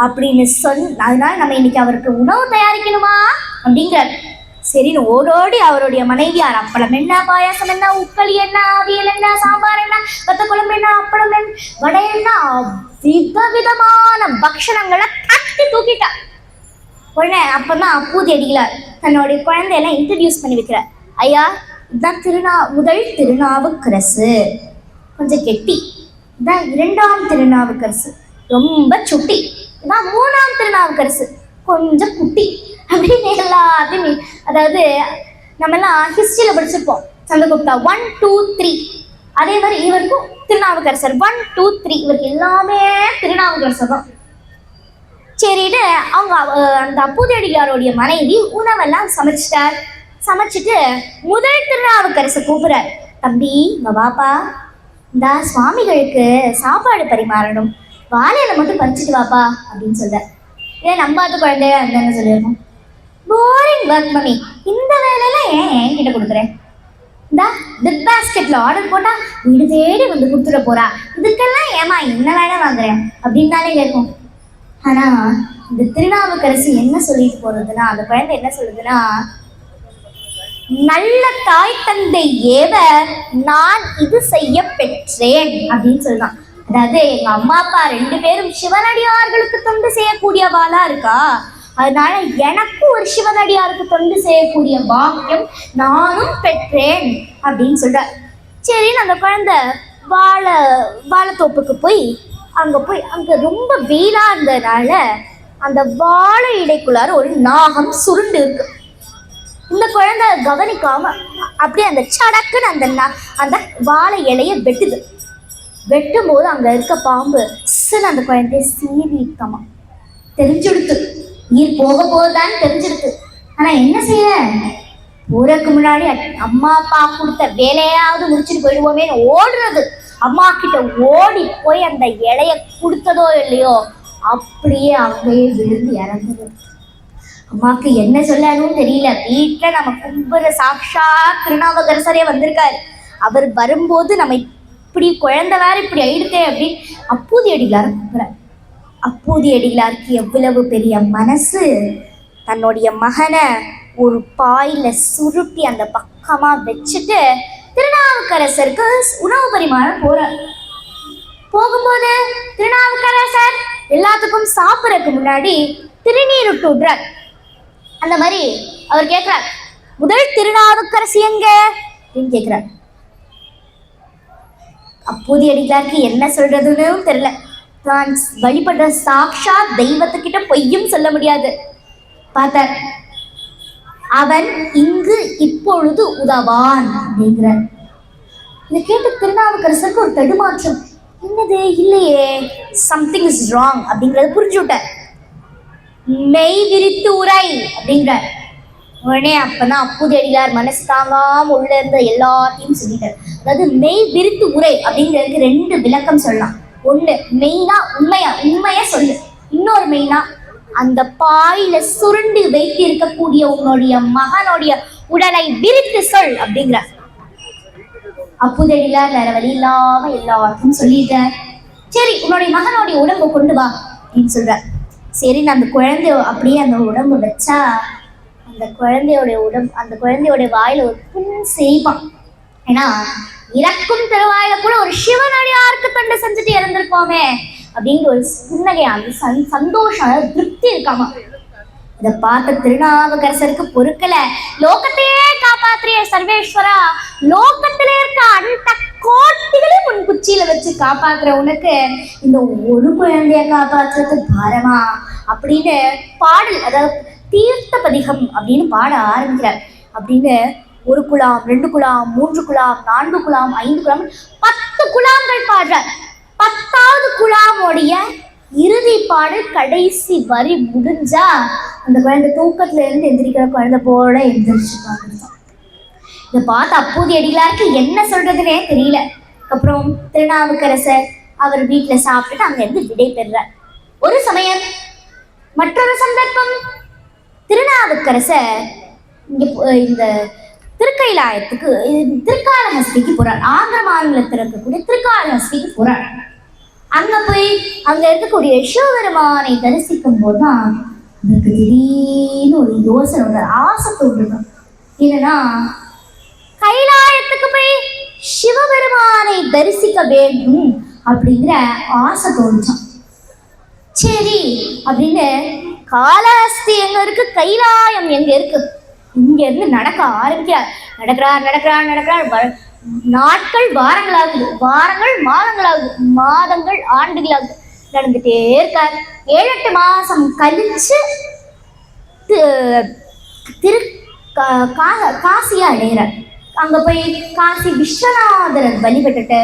Speaker 1: அப்படின்னு அதனால நம்ம இன்னைக்கு அவருக்கு உணவு தயாரிக்கணுமா அப்படிங்கிறார். சரின்னு ஓடோடி அவருடைய மனைவியார் அப்பளம் என்ன, பாயாசம் என்ன, உக்களி என்ன, அவியல் என்ன, சாம்பார் என்ன, வத்த குழம்பு என்ன, அப்பளம் என்ன, வடை என்ன, விதவிதமான பக்ஷணங்களை தட்டி தூக்கிட்டா. உடனே அப்பதான் அப்பூதி அடிகளார் தன்னுடைய குழந்தையெல்லாம் இன்ட்ரடியூஸ் பண்ணி வைக்கிறார். ஐயா, இதுதான் முதல் திருநாவுக்கரசு, கொஞ்சம் கெட்டி. இதுதான் இரண்டாம் திருநாவுக்கரசு, ரொம்ப சுட்டி. இதுதான் மூணாம் திருநாவுக்கரசு, கொஞ்சம் குட்டி. அப்படின்னு எல்லாத்தையும், அதாவது நம்மெல்லாம் ஹிஸ்டரியில் படிச்சிருப்போம், சந்திரகுப்தா 1 2 3. அதே மாதிரி இவருக்கும் திருநாவுக்கரசர் 1 2 3. இவருக்கு எல்லாமே திருநாவுக்கரசர் தான். சரிட்டு அவங்க அந்த அப்பூதியடிகளாருடைய மனைவி உணவெல்லாம் சமைச்சிட்டு முதல் திருநாவுக்கரசை கூப்பிடுறார். தம்பி, இங்க வாப்பா, இந்த சுவாமிகளுக்கு சாப்பாடு பரிமாறணும், வாழையில மட்டும் பறிச்சுட்டு வாப்பா அப்படின்னு சொல்ற. ஏன் நம்பாத குழந்தையா இருந்தான்னு சொல்லியிருக்கோம். போரிங் ஒர்க் மம்மி, இந்த வேலையெல்லாம் ஏன் என்கிட்ட கொடுக்குறேன்? இந்த பிக் பாஸ்கெட்ல ஆர்டர் போட்டா வீடு தேடி வந்து கொடுத்துட போறா, இதுக்கெல்லாம் ஏமா என்ன வேலை வாங்குறேன் அப்படின்னு தானே கேட்கும். ஆனா இந்த திருநாவுக்கரசு என்ன சொல்லிட்டு போறதுன்னா, அந்த குழந்தை என்ன சொல்லுதுன்னா, நல்ல தாய் தந்தை ஏவ நான் இது செய்ய பெற்றேன் அப்படின்னு சொல்றான். அதாவது எங்க அம்மா அப்பா 2 பேரும் சிவனடியார்களுக்கு தொண்டு செய்யக்கூடியவாளா இருக்கா, அதனால எனக்கும் ஒரு சிவனடியாருக்கு தொண்டு செய்யக்கூடிய பாக்கியம் நானும் பெற்றேன் அப்படின்னு சொல்ற. சரின்னு அந்த குழந்தை வாழைத்தோப்புக்கு போய் அங்க ரொம்ப வெயிலா இருந்ததுனால அந்த வாழை இலைக்குள்ளார ஒரு நாகம் சுருண்டு இருக்கு. இந்த குழந்தை கவனிக்காம அப்படியே அந்த சடக்குன்னு அந்த வாழை இலைய வெட்டும் போது அங்க இருக்க பாம்பு அந்த குழந்தைய சீவிட்டமா தெரிஞ்சுடுத்து. நீர் போக போகுதான்னு தெரிஞ்சிடுது. ஆனா என்ன செய்ய, போறதுக்கு முன்னாடி அம்மா அப்பா கொடுத்த வேலையாவது முடிச்சுட்டு போயிடுவோமே ஓடுறது. அம்மா கிட்ட ஓடி போய் அந்த இலைய கொடுத்ததோ இல்லையோ அப்படியே அங்கேயே விழுந்து இறந்துது. அம்மாவுக்கு என்ன சொல்லணும்னு தெரியல. வீட்டுல நம்ம கும்புற சாக்ஷா திருநாவுக்கரசரே வந்திருக்காரு. அவர் வரும்போது நம்ம இப்படி குழந்தை வேற இப்படி ஆயிடுதே அப்படின்னு அப்பூதியடிகளார கும்புறார். அப்பூதியடிகளாருக்கு எவ்வளவு பெரிய மனசு, தன்னுடைய மகனை ஒரு பாயில சுருட்டி அந்த பக்கமா வச்சுட்டு திருநாவுக்கரசருக்கு உணவு பரிமாறம் போறார். போகும்போது திருநாவுக்கரசர் எல்லாத்துக்கும் சாப்பிடறதுக்கு முன்னாடி திருநீர் விட்டு விடுறார். அந்த மாதிரி அவர் கேட்கிறார், முதல் திருநாவுக்கரசு எங்க அப்படின்னு கேட்கிறார். அப்பூதியடிகளாருக்கு என்ன சொல்றதுன்னு தெரியல. தான் வழிபடுற சாக்ஷா தெய்வத்துக்கிட்ட பொய்யும் சொல்ல முடியாது. பார்த்தார், அவன் இங்கு இப்பொழுது உதவான் அப்படிங்கிறார். இதை கேட்டு திருநாவுக்கரசருக்கு ஒரு தடுமாற்றம். என்னது, இல்லையே, சம்திங் இஸ் ராங் அப்படிங்கறத புரிஞ்சு விட்டார். மெய் விரித்து உரை அப்படிங்கிறார். உடனே அப்பதான் அப்பூதியடிகளார் மனசு தாங்காம உள்ள இருந்த எல்லாத்தையும் சொல்லிட்டார். அதாவது மெய் விரித்து உரை அப்படிங்கிறதுக்கு 2 விளக்கம் சொல்லலாம். ஒண்ணு, மெய்னா உண்மைய சொல்லு. இன்னொரு மெய்னா அந்த பாயில சுருண்டு வைத்து இருக்கக்கூடிய உன்னுடைய மகனுடைய உடலை விரித்து சொல் அப்படிங்கிற. அப்பூதியடிகளார் வேற வழி இல்லாம எல்லாத்தையும் சொல்லிட்டார். சரி, உன்னுடைய மகனுடைய உடம்பு கொண்டு வா அப்படின்னு சொல்ற. சரி, அந்த குழந்தைய அப்படியே அந்த உடம்பு வச்சா அந்த குழந்தையோட வாயில ஒரு புண் செய்வான். ஏன்னா இறக்கும் திருவாயில கூட ஒரு சிவனடியாருக்கு தொண்டு செஞ்சுட்டு இறந்திருக்கோமே அப்படிங்கிற ஒரு புன்னகை, அந்த சந்தோஷம், திருப்தி இருக்காமா. இதை பார்த்த திருநாவுக்கரசருக்கு பொறுக்கல. லோகத்தையே காப்பாற்றிய சர்வேஸ்வரா, லோகத்தில இருக்க அந்த கோட்டிகளையும் உன் குச்சியில வச்சு காப்பாத்துற உனக்கு இந்த ஒரு குழந்தைய காப்பாற்றுறது பாரமா அப்படின்னு பாடல், அதாவது தீர்த்த பதிகம் அப்படின்னு பாட ஆரம்பிக்கிறார். அப்படின்னு 1 குலாம் 2 குலாம் 3 குலாம் 4 குலாம் 5 குலாம் 10 குலாங்கள் பாடுறார். 10வது குலாமுடைய இறுதி பாடல் கடைசி வரி முடிஞ்சா அந்த குழந்தை தூக்கத்துல இருந்து எந்திரிக்கிற குழந்தை போல எந்திரிச்சுப்பாங்க. இதை பார்த்து அப்பூதியடிகளாருக்கு என்ன சொல்றதுன்னே தெரியல. அப்புறம் திருநாவுக்கரசர் அவர் வீட்டுல சாப்பிட்டுட்டு அங்க இருந்து விடை பெறுறார். ஒரு சமயம், மற்றொரு சந்தர்ப்பம், திருநாவுக்கரசர் இந்த திருக்கைலாயத்துக்கு திருக்காளஹஸ்திக்கு போறார். ஆந்திர மாநிலத்தில் இருக்கக்கூடிய திருக்காளஹஸ்திக்கு போறார். அங்க போய் அங்க இருக்கக்கூடிய சிவபெருமானை தரிசிக்கும் போதுதான் அவருக்கு திடீர்னு ஒரு யோசனை, ஒரு ஆசை தோன்றுதான். என்னன்னா, கைலாயத்துக்கு போய் சிவபெருமானை தரிசிக்க வேண்டும் அப்படிங்கிற ஆசை தோன்றுச்சான். சரி அப்படின்னு காளஹஸ்தி எங்க இருக்கு, கைலாயம் எங்க இருக்கு, இங்க இருந்து நடக்க ஆரம்பிக்கிறார். நடக்கிறார் நடக்கிறார் நடக்கிறார். நாட்கள் வாரங்களாகுது, வாரங்கள் மாதங்களாகுது, மாதங்கள் ஆண்டுகளாகுது. நடந்துட்டே இருக்கார். 7-8 மாசம் கழிச்சு திரு காசியை அடைகிறார். அங்க போய் காசி விஸ்வநாதரை வழிபட்டுட்டு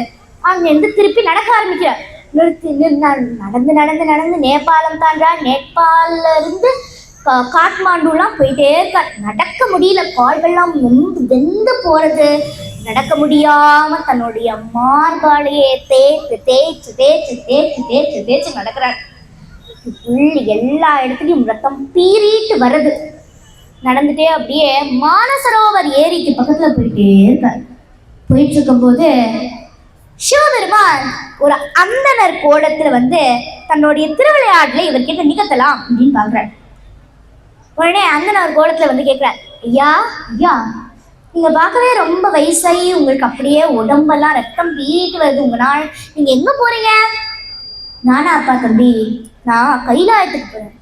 Speaker 1: அங்கிருந்து திருப்பி நடக்க ஆரம்பிக்கிறார். நடந்து நடந்து நடந்து நேபாளம் தாண்டார். நேபாளில இருந்து காட்மாண்டுலாம் போயிட்டே இருக்கார். நடக்க முடியல, கால்கள்லாம் வெந்து போறது. நடக்க முடியாம தன்னுடைய மார்பாலையே தேய்ச்சு தேய்ச்சு தேய்ச்சு தேய்ச்சு தேய்ச்சு தேய்ச்சு நடக்கிறார். எல்லா இடத்துலையும் ரத்தம் பீறிட்டு வருது. நடந்துட்டே அப்படியே மானசரோவர் ஏரிக்கு பக்கத்துல போயிட்டே இருக்கார். போயிட்டு இருக்கும் போது சிவபெருமான் ஒரு அந்தனர் கோலத்துல தன்னுடைய திருவிளையாடலை இவர்கிட்ட நிகழ்த்தலாம் அப்படின்னு பாக்குறார். உடனே அந்தனர் கோலத்துல கேட்கிறார், ஐயா ஐயா, நீங்க பார்க்கவே ரொம்ப வயசாகி உங்களுக்கு அப்படியே உடம்பெல்லாம் ரத்தம் பீட்டு வருது, உங்களால் நீங்க எங்க போறீங்க? நானா அப்பா தம்பி, நான் கைலாயத்துக்கு போறேன்.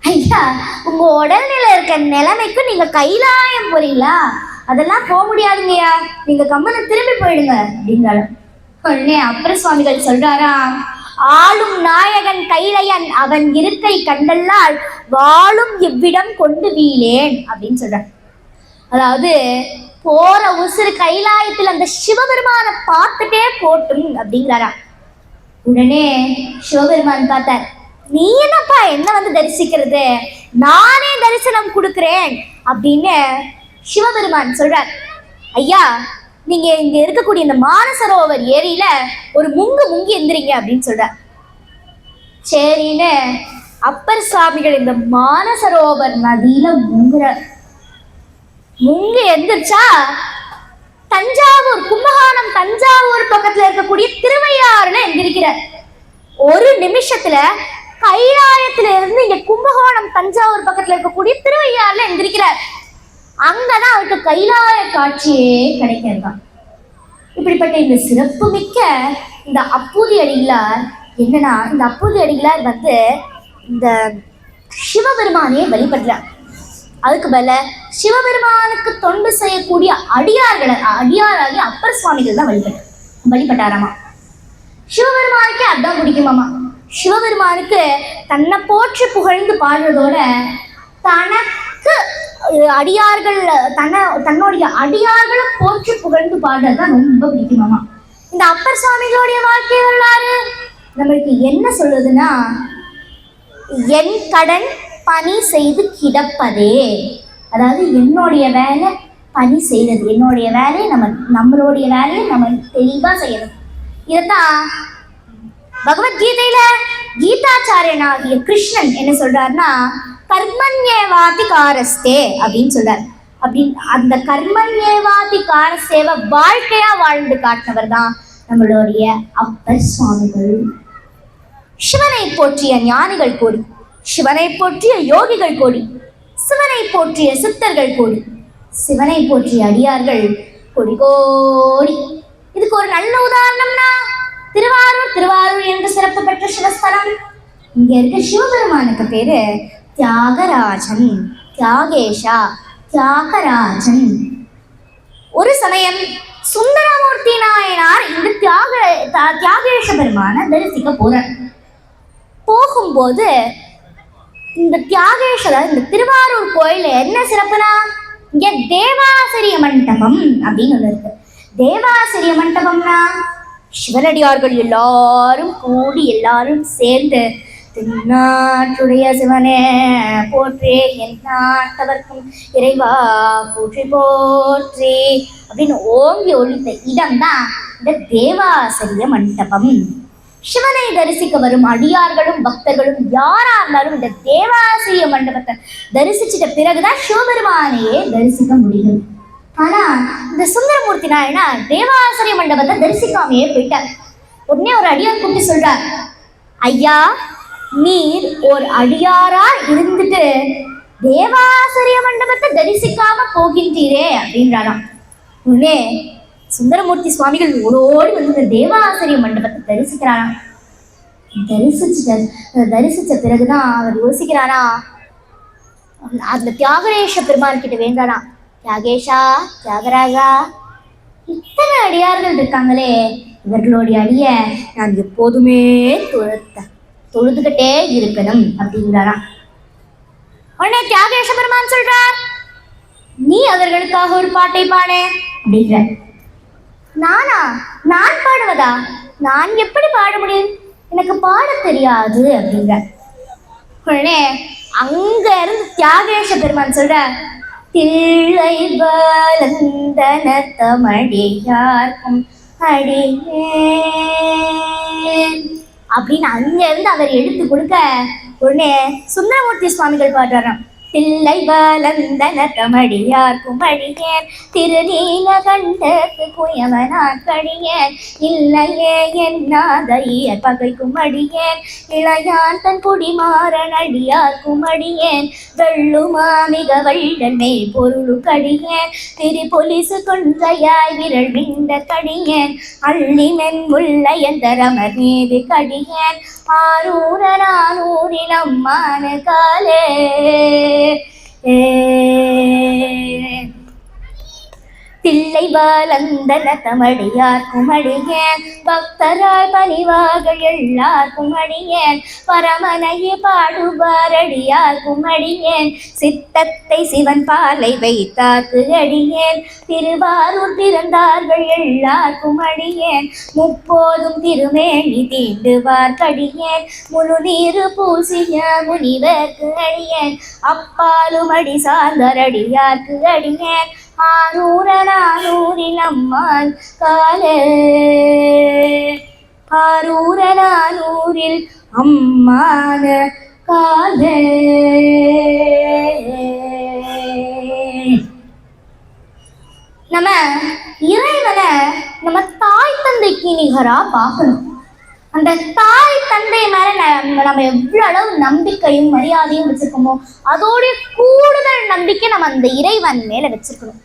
Speaker 1: ஐயா, உங்க உடல்நிலை இருக்க நிலைமைக்கு நீங்க கைலாயம் போறீங்களா? அதெல்லாம் போக முடியாதுங்கய்யா, நீங்க கம்மனை திரும்பி போயிடுங்க அப்படிங்கிறாரு. உடனே அப்பர் சுவாமிகள் சொல்றாரா, ஆளும் நாயகன் கைலையன் அவன் இருக்கை கண்டல்லால் வாழும் இவ்விடம் கொண்டு வீழேன் அப்படின்னு சொல்றார். அதாவது போற உசுறு கைலாயத்தில் அந்த சிவபெருமான பார்த்துட்டே போட்டும் அப்படிங்கிறாரா. உடனே சிவபெருமான் பார்த்தார், நீ என்னப்பா என்ன தரிசிக்கிறது, நானே தரிசனம் கொடுக்கிறேன் அப்படின்னு சிவபெருமான் சொல்றார். ஐயா, நீங்க இங்க இருக்கக்கூடிய இந்த மானசரோவர் ஏரியில ஒரு முங்கி எந்திரிங்க அப்படின்னு சொல்றார். சரின்னு அப்பர் சுவாமிகள் இந்த மானசரோவர் நதியில முங்கி எந்திரிச்சா தஞ்சாவூர் கும்பகோணம் தஞ்சாவூர் பக்கத்துல இருக்கக்கூடிய திருவையாறுல எந்திரிக்கிறார். ஒரு நிமிஷத்துல கைலாயத்துல இருந்து இங்க கும்பகோணம் தஞ்சாவூர் பக்கத்துல இருக்கக்கூடிய திருவையாறுல எந்திரிக்கிறார். அங்கதான் அவருக்கு கைலாய காட்சியே கிடைக்கிறதுதான். இப்படிப்பட்ட இந்த சிறப்பு மிக்க இந்த அப்பூதி அடிகளார் என்னன்னா, இந்த அப்பூதி அடிகளார் இந்த சிவபெருமானையே வழிபடுறார். அதுக்கு மேல சிவபெருமானுக்கு தொண்டு செய்யக்கூடிய அடியாராகி அப்பர் சுவாமிகள் தான் வழிபட்டாராமா. சிவபெருமானுக்கே அதான் பிடிக்குமாமா. சிவபெருமானுக்கு தன்னை போற்றி புகழ்ந்து பாடுறதோட தனக்கு அடியார்கள் தன்னுடைய அடியார்களை போற்றி புகழ்ந்து பாடுறதுதான் ரொம்ப பிடிக்குமாமா. இந்த அப்பர் சுவாமிகளுடைய வாழ்க்கை வரலாறு நம்மளுக்கு என்ன சொல்லுதுன்னா, என் கடன் பணி செய்து கிடப்பதே. அதாவது என்னுடைய வேலை பணி செய்யறது, என்னுடைய வேலையை நம்மளுடைய வேலையை நம்ம தெளிவா செய்யணும். இதைத்தான் பகவத்கீதையில கீதாச்சாரியனாகிய கிருஷ்ணன் என்ன சொல்றாருன்னா, கர்மண்யேவாதி காரஸ்தே அப்படின்னு சொல்றார். அந்த கர்மண்யேவாதி காரஸ்தேவ வாழ்க்கையா வாழ்ந்து காட்டினவர் தான் நம்மளுடைய அப்பர் சுவாமிகள். சிவனை போற்றிய ஞானிகள் கோடி, சிவனை போற்றிய யோகிகள் கோடி, சிவனை போற்றிய சித்தர்கள் கோடி, சிவனை போற்றிய அடியார்கள் கோடி கோடி. இதுக்கு ஒரு நல்ல உதாரணம்னா திருவாரூர் என்று சிறப்பு பெற்ற சிவஸ்தலம். இங்க இருக்க சிவபெருமானுக்கு பேரு தியாகராஜன், தியாகேஷா, தியாகராஜன். ஒரு சமயம் சுந்தரமூர்த்தி நாயனார் இந்த தியாகேஷ பெருமான தரிசிக்க போறார். போகும்போது இந்த இந்த திருவாரூர் கோயில் என்ன சிறப்புனா, இங்க தேவாசிரிய மண்டபம் அப்படின்னு ஒண்ணு இருக்கு. தேவாசிரிய மண்டபம்னா சிவனடியார்கள் எல்லாரும் கூடி எல்லாரும் சேர்ந்து தென்னாட்டுடைய சிவனே போற்றே, என் நாட்டவர்க்கும் இறைவா போற்றி போற்றி அப்படின்னு ஓங்கி ஒழித்த இடம் தான் இந்த தேவாசிரிய மண்டபம். சிவனை தரிசிக்க வரும் அடியார்களும் பக்தர்களும் யாரா இருந்தாலும் இந்த தேவாசிரிய மண்டபத்தை தரிசிச்சிட்ட பிறகுதான் சிவபெருமானையே தரிசிக்க முடியும். ஆனா இந்த சுந்தரமூர்த்தி நாயனார் தேவாசிரிய மண்டபத்தை தரிசிக்காமையே போயிட்டார். உடனே ஒரு அடியார் கூப்பிட்டு சொல்றார், ஐயா, நீர் ஒரு அடியாரா இருந்துட்டு தேவாசிரிய மண்டபத்தை தரிசிக்காம போகின்றீரே அப்படின்றாராம். உடனே சுந்தரமூர்த்தி சுவாமிகள் ஓடோடி இந்த தேவாசிரிய மண்டபத்தை தரிசிக்கிறாராம். தரிசிச்ச பிறகுதான் அவர் யோசிக்கிறாரா, அதுல தியாகரேஷ பெருமாள் கிட்ட வேண்டானா, தியாகேஷா, தியாகராஜா, இத்தனை அடியார்கள் இருக்காங்களே, இவர்களுடைய அடிய நான் எப்போதுமே தொழுதுகிட்டே இருக்கணும் அப்படிங்கிறாரா. உடனே தியாகேஷ பெருமான் சொல்றார், நீ அவர்களுக்காக ஒரு பாட்டை பாடு அப்படிங்கிற. நானா? நான் பாடுவதா? நான் எப்படி பாட முடியும், எனக்கு பாட தெரியாது அப்படிங்கிற. உடனே அங்க இருந்து தியாகேஷ பெருமான் சொல்ற, தில்லை வளர்ந்தன தமிழியார்க்கும் அடியேன் அப்படின்னு அங்க இருந்து அவர் எடுத்து கொடுக்க, உடனே சுந்தரமூர்த்தி சுவாமிகள் பாடுறாராம், தில்லை வளர்ந்தன தமிழியார்க்கும் அடியேன், திருநீலகண்டத்து குயவனார் கடியேன், இல்லையே என்னாத இயற் பகைக்கும் அடியேன், இளையான் தன் குடிமாறன் அடியார்க்கும் அடியேன், வெள்ளுமா மிக வள்ளன்மை பொருளு கடியேன், திரிபொலிசு கொன்றையாய் விரல் விண்ட கடியேன், அள்ளிமென் முல்லையந்தரமர் மீது கடியேன், ஆரூரூரில் அம்மான காலே தில்லை வளர்ந்தன தமிழியார்க்கும் அடியேன், பக்தராய் பணிவார்கள் எல்லாருக்கும் அடியேன், பரமனையே பாடுவார் அடியார்க்கும் அடியேன், சித்தத்தை சிவன் பாலை வைத்தார்க்கு அடியேன், திருவாரூர் பிறந்தார்கள் எல்லாருக்கும் அடியேன், முப்போதும் திருமேனி தீண்டுவார் கடியேன், முழு நீரு பூசிய முனிவர்க்கு அடியேன், அப்பாலும் அடி சார்ந்தார் அடியார்க்கு அடியேன், ஆரூரூரில் அம்மான் காலே ஆரூரூரில் அம்மான காலே. நம்ம இறைவனை நம்ம தாய் தந்தைக்கு நிகரா பார்க்கணும். அந்த தாய் தந்தை மேல நம்ம எவ்வளவு அளவு நம்பிக்கையும் மரியாதையும் வச்சிருக்கோமோ அதோடைய கூடுதல் நம்பிக்கை நம்ம அந்த இறைவன் மேல வச்சிருக்கணும்.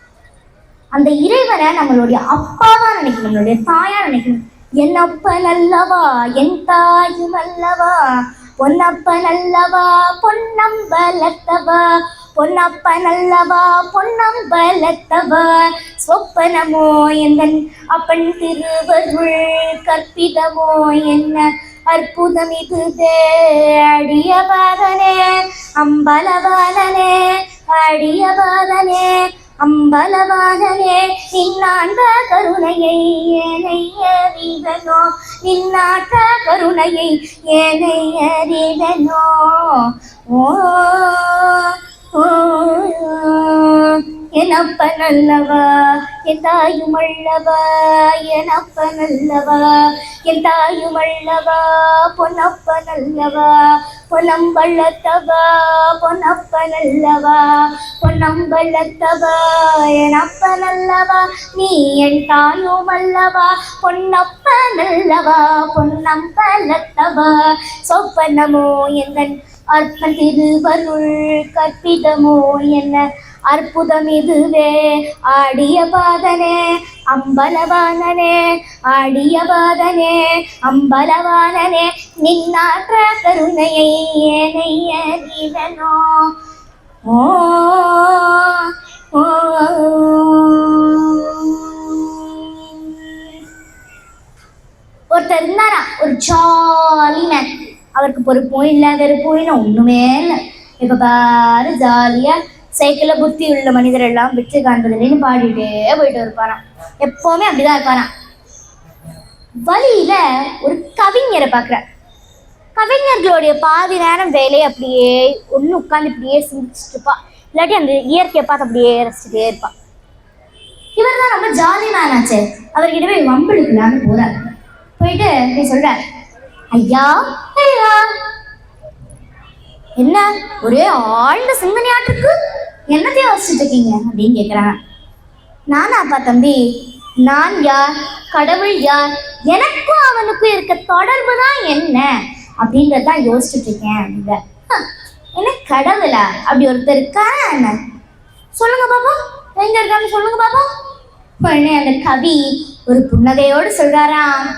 Speaker 1: அந்த இறைவனை நம்மளுடைய அப்பாவா நினைக்கணும், நம்மளுடைய தாயா நினைக்கணும். என் அப்பன் அல்லவா என் தாயும் அல்லவா, பொன்னப்பன் அல்லவா பொன்னம்பலத்தவா, பொன்னப்பன் அல்லவா பொன்னம்பலத்தவா, சொப்பனமோ எந்தன் அப்பன் திருவருள் கற்பிதமோ என்ன அற்புதம் இதுவே, அடியபாதனே அம்பலவாதனே, அடியபாதனே அம்பலவாதனே, நின்னாண்ட கருணையை ஏனை அறிவனோ, நின்னாட்ட கருணையை ஏனை அறிவனோ, ஓ எனப்பன் அல்லவா என் தாயும் அல்லவா, எனப்பன் அல்லவா என் தாயும் அல்லவா, பொன்னப்பன் அல்லவா பொன்னம்பலத்தவா, பொன்னப்பன் அல்லவா பொன்னம்பலத்தவா, எனப்பன் அல்லவா நீ என் தாயும் அல்லவா, பொன்னப்பன் அல்லவா பொன்னம்பலத்தவா, சொப்பனமோ எந்தன் அற்பன் திருவருள் கற்பிதமோ என்ன அற்புதம் இதுவே, ஆடியபாதனே அம்பலவானனே, ஆடியபாதனே அம்பலவானனே, நின்னாற்ற கருணையை ஏனை அறிவனோ, ஓ ஒருத்தர் இருந்தாரா, ஒரு ஜாலி மேன். அவருக்கு பொறுப்பும் இல்லை வெறுப்பும் இல்லை ஒண்ணுமே இல்லை. இப்ப பாரு ஜாலியா சைக்கிள புத்தி உள்ள மனிதர் எல்லாம் வெற்றி காண்பதில்லைன்னு பாடிட்டே போயிட்டு இருப்பாராம். எப்பவுமே அப்படிதான் இருப்பாராம். வழியில ஒரு கவிஞரை பார்க்குற. கவிஞர்களுடைய பாதி நேரம் வேலையை அப்படியே ஒன்று உட்காந்து இப்படியே சிந்திச்சுட்டு இருப்பா, இல்லாட்டி அந்த இயற்கையை பார்த்து அப்படியே ரசிச்சுட்டே இருப்பா. இவர் தான் ரொம்ப ஜாலி மேன் ஆச்சு. அவர்கிட்ட போய் வம்பிழுக்கலான்னு போறார். போயிட்டு நீ சொல்ற, ஐயா ஐயா என்ன ஒரே ஆழ்ந்த சிந்தனையாட்டுக்கு, என்னத்தையும் யோசிச்சுட்டு இருக்கீங்க அப்படின்னு கேட்குறாங்க. நானாப்பா தம்பி, நான் யார், கடவுள் யார், எனக்கும் அவனுக்கும் இருக்க தொடர்பு தான் என்ன அப்படின்றதான் யோசிச்சுட்டு இருக்கேன் அப்படிங்க. என்ன கடவுளா அப்படி ஒருத்தர் இருக்கா என்ன, சொல்லுங்க பாப்பா எங்க இருக்கான்னு சொல்லுங்க பாப்பா. உடனே அந்த கவி ஒரு புன்னகையோடு சொல்றாராம்,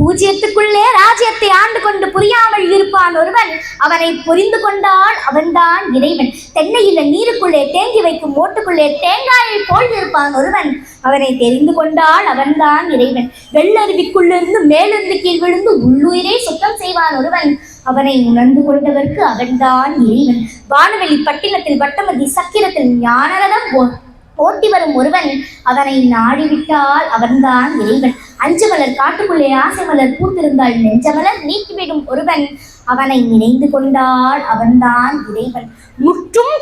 Speaker 1: பூஜ்யத்துக்குள்ளே ராஜ்யத்தை ஆண்டு கொண்டு புரியாமல் இருப்பான் ஒருவன், அவனை புரிந்து கொண்டால் அவன்தான் இறைவன். தென்னையில நீருக்குள்ளே தேங்கி வைக்கும் ஓட்டுக்குள்ளே தேங்காயை போல் இருப்பான் ஒருவன், அவனை தெரிந்து கொண்டால் அவன்தான் இறைவன். வெள்ளருவிக்குள்ளிருந்து மேலிருந்து கீழ் விழுந்து உள்ளுயிரை சுத்தம் செய்வான் ஒருவன், அவனை உணர்ந்து கொண்டவர்க்கு அவன்தான் இறைவன். வானவெளி பட்டினத்தில் வட்டமதி சக்கிரத்தில் ஞானரதம் ஓட்டி வரும் ஒருவன், அவனை நாடிவிட்டால் அவன்தான் இறைவன். அஞ்சு மலர் காட்டுக்குள்ளே ஆசை மலர் பூத்திருந்தால் நெஞ்சமலர் நீக்கிவிடும் ஒருவன், அவனை நினைந்து கொண்டால் அவன்தான் இறைவன். முற்றும்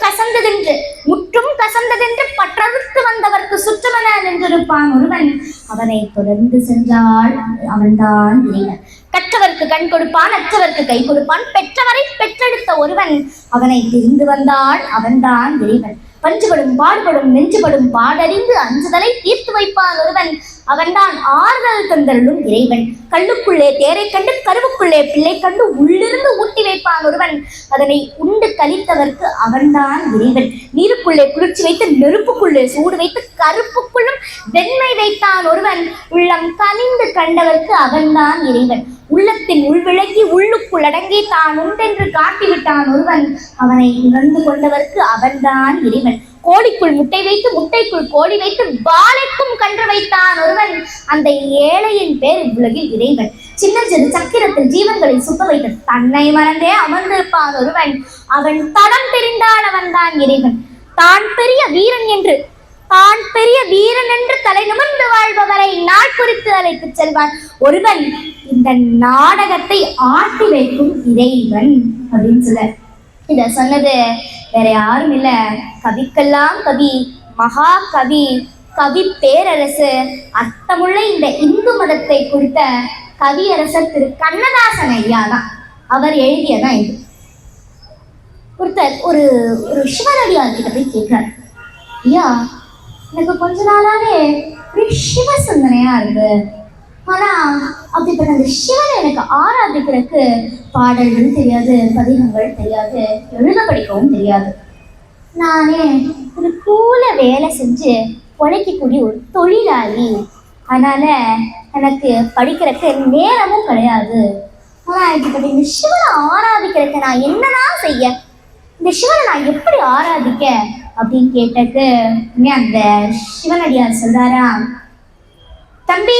Speaker 1: கசந்ததென்று பற்றறுத்து வந்தவர்க்கு சுற்றமென நின்றிருப்பான் ஒருவன், அவனை தொடர்ந்து சென்றால் அவன்தான் இறைவன். கற்றவர்க்கு கண் கொடுப்பான், அற்றவர்க்கு கை கொடுப்பான், பெற்றவரை பெற்றெடுத்த ஒருவன், அவனை தெரிந்து வந்தால் அவன்தான் இறைவன். பஞ்சுபடும் பாடுபடும் நெஞ்சுபடும் பாடறிந்து அஞ்சுதலை தீர்த்து வைப்பான் ஒருவன், அவன்தான் ஆறுதல் தந்தருளும் இறைவன். கல்லுக்குள்ளே தேரை கண்டு கருவுக்குள்ளே பிள்ளை கண்டு உள்ளிருந்து ஊட்டி வைப்பான் ஒருவன், அதனை உண்டு கழித்தவர்க்கு அவன்தான் இறைவன். நீருக்குள்ளே குளிர்ச்சி வைத்து நெருப்புக்குள்ளே சூடு வைத்து கருப்புக்குள்ளும் வெண்மை வைத்தான் ஒருவன், உள்ளம் கனிந்து கண்டவர்க்கு அவன்தான் இறைவன். உள்ளத்தின் உள்விளக்கி உள்ளுக்குள் அடங்கி தான் உண்டென்று காட்டிவிட்டான் ஒருவன், அவனை உணர்ந்து கொண்டவர்க்கு அவன்தான் இறைவன். கோழிக்குள் முட்டை வைத்து முட்டைக்குள் கோழி வைத்து வாழைக்கும் கன்று வைத்தான் ஒருவன், அந்த ஏழையின் பேர் உலகில் இறைவன். சின்னஞ்சிறு சக்கிரத்தில் ஜீவன்களை சுத்த வைத்து தன்னை மறந்தே அமர்ந்திருப்பான் ஒருவன், அவன் தடம் தெரிந்தால் அவன்தான் இறைவன். தான் பெரிய வீரன் என்று தலை நிமிர்ந்து வாழ்பவரை நாள் குறித்து அழைத்து செல்வான் ஒருவன், இந்த நாடகத்தை ஆட்டி வைக்கும் இறைவன் அப்படின்னு சொல்ல. இத சொன்னது வேற யாரும் இல்ல, கவிக்கெல்லாம் கவி, மகா கவி, கவி பேரரசு, அர்த்தமுள்ள இந்த இந்து மதத்தை குறித்த கவியரசர் திரு கண்ணதாசன் ஐயா தான். அவர் எழுதியதான் இது. ஒருத்தர் ஒரு சிவனடியார் கிட்ட போய் கேட்கிறார், ஐயா எனக்கு கொஞ்ச நாளாவே சிவ சிந்தனையா இருக்கு, ஆனா அப்படிப்பட்ட அந்த சிவனை எனக்கு ஆராதிக்கிறதுக்கு பாடல்கள் தெரியாது, பதிகங்கள் தெரியாது, எழுத படிக்கவும் தெரியாது. நானே ஒரு கூல வேலை செஞ்சு உழைக்கக்கூடிய ஒரு தொழிலாளி, அதனால எனக்கு படிக்கிறதுக்கு நேரமும் கிடையாது. ஆனா இப்படிப்பட்ட இந்த சிவனை ஆராதிக்கிறதுக்கு நான் என்னதான் செய்ய, இந்த சிவனை நான் எப்படி ஆராதிக்க அப்படின்னு கேட்டக்கு அந்த சிவனடியார் சொல்றாரா, தம்பி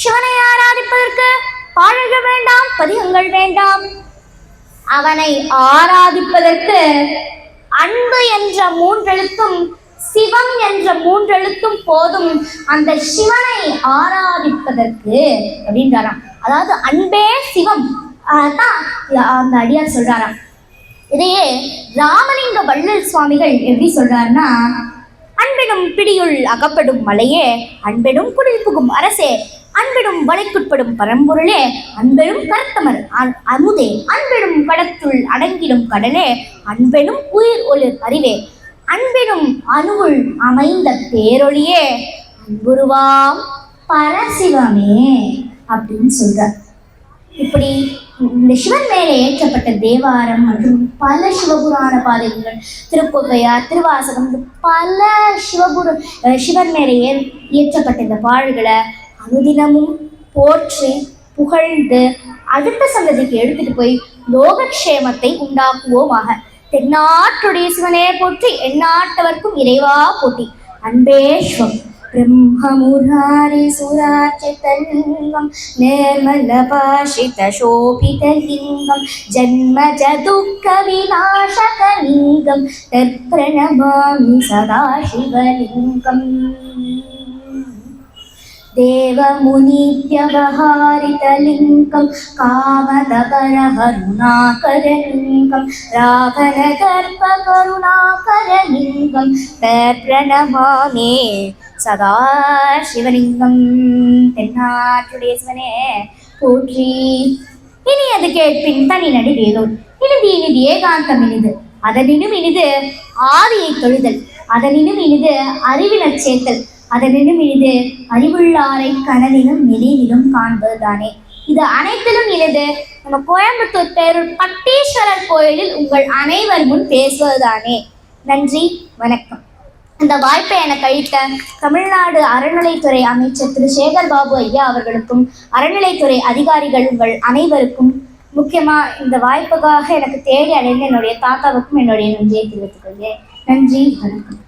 Speaker 1: சிவனை ஆராதிப்பதற்கு பாடல்கள் வேண்டாம், பதிகங்கள் வேண்டாம், அவனை ஆராதிப்பதற்கு அன்பு என்ற மூன்றெழுத்தும் சிவம் என்ற மூன்றெழுத்தும் போதும் அந்த சிவனை ஆராதிப்பதற்கு அப்படின்றாராம். அதாவது அன்பே சிவம் தான் அந்த அடியார் சொல்றாராம். இதையே ராமலிங்க வள்ளல் சுவாமிகள் எப்படி சொல்றாருன்னா, அன்பெனும் பிடியுள் அகப்படும் மலையே, அன்பெனும் குடில் புகும் அரசே, அன்பெனும் வலைக்குட்படும் பரம்பொருளே, அன்பெனும் கருத்தமர் அமுதே, அன்பெனும் கடத்துள் அடங்கிடும் கடலே, அன்பெனும் உயிர் ஒளிர் அறிவே, அன்பெனும் அணுவுள் அமைந்த பேரொழியே, அன்புருவாம் பரசிவமே அப்படின்னு சொல்றார். இப்படி இந்த சிவன் மேலே ஏற்றப்பட்ட தேவாரம் மற்றும் பல சிவபுராண பாடல்கள், திருப்புகையார், திருவாசகம், பல சிவன் மேலே ஏற்றப்பட்ட இந்த பாடல்களை அனுதினமும் போற்றி புகழ்ந்து அடுத்த சந்ததிக்கு எடுத்துட்டு போய் லோகக்ஷேமத்தை உண்டாக்குவோமாக. தென்னாட்டுடைய சிவனே போற்றி, எந்நாட்டவர்க்கும் இறைவா போற்றி. அன்பேஸ்வம் ब्रह्ममुरारी सुरार्चितलिङ्गं निर्मलभाषितशोभितलिङ्गं जन्मजदुःखविनाशकलिङ्गं तत्प्रणमामि सदा शिवलिङ्गम् देवमुनिव्यवहारितलिङ्गं कामदपरहरुणाकरलिङ्गं रावणगर्भकरुणाकरलिङ्गं तत्प्रणमामि சதா சிவலிங்கம். தென்னாட்டுடைய சிவனே போற்றி. இனி அது கேட்பின் தனி நடி வேலோர் இனிது இனிது ஏகாந்தம் இனிது, அதனினும் இனிது ஆதியை தொழுதல், அதனினும் இனிது அறிவினர் சேர்த்தல், அதனினும் இனிது அறிவுள்ளாரை கனவிலும் நினைவிலும் காண்பதுதானே. இது அனைத்திலும் இனிது நம்ம கோயம்புத்தூர் பேரூர் பட்டீஸ்வரர் கோயிலில் உங்கள் அனைவர் முன் பேசுவதுதானே. நன்றி, வணக்கம். இந்த வாய்ப்பை எனக்கு அளித்த தமிழ்நாடு அறநிலைத்துறை அமைச்சர் திரு சேகர் பாபு ஐயா அவர்களுக்கும் அறநிலைத்துறை அதிகாரிகள் உங்கள் அனைவருக்கும் முக்கியமாக இந்த வாய்ப்புக்காக எனக்கு தேடி அடைந்த என்னுடைய தாத்தாவுக்கும் என்னுடைய நன்றியை தெரிவித்துக் கொள்கிறேன். நன்றி, வணக்கம்.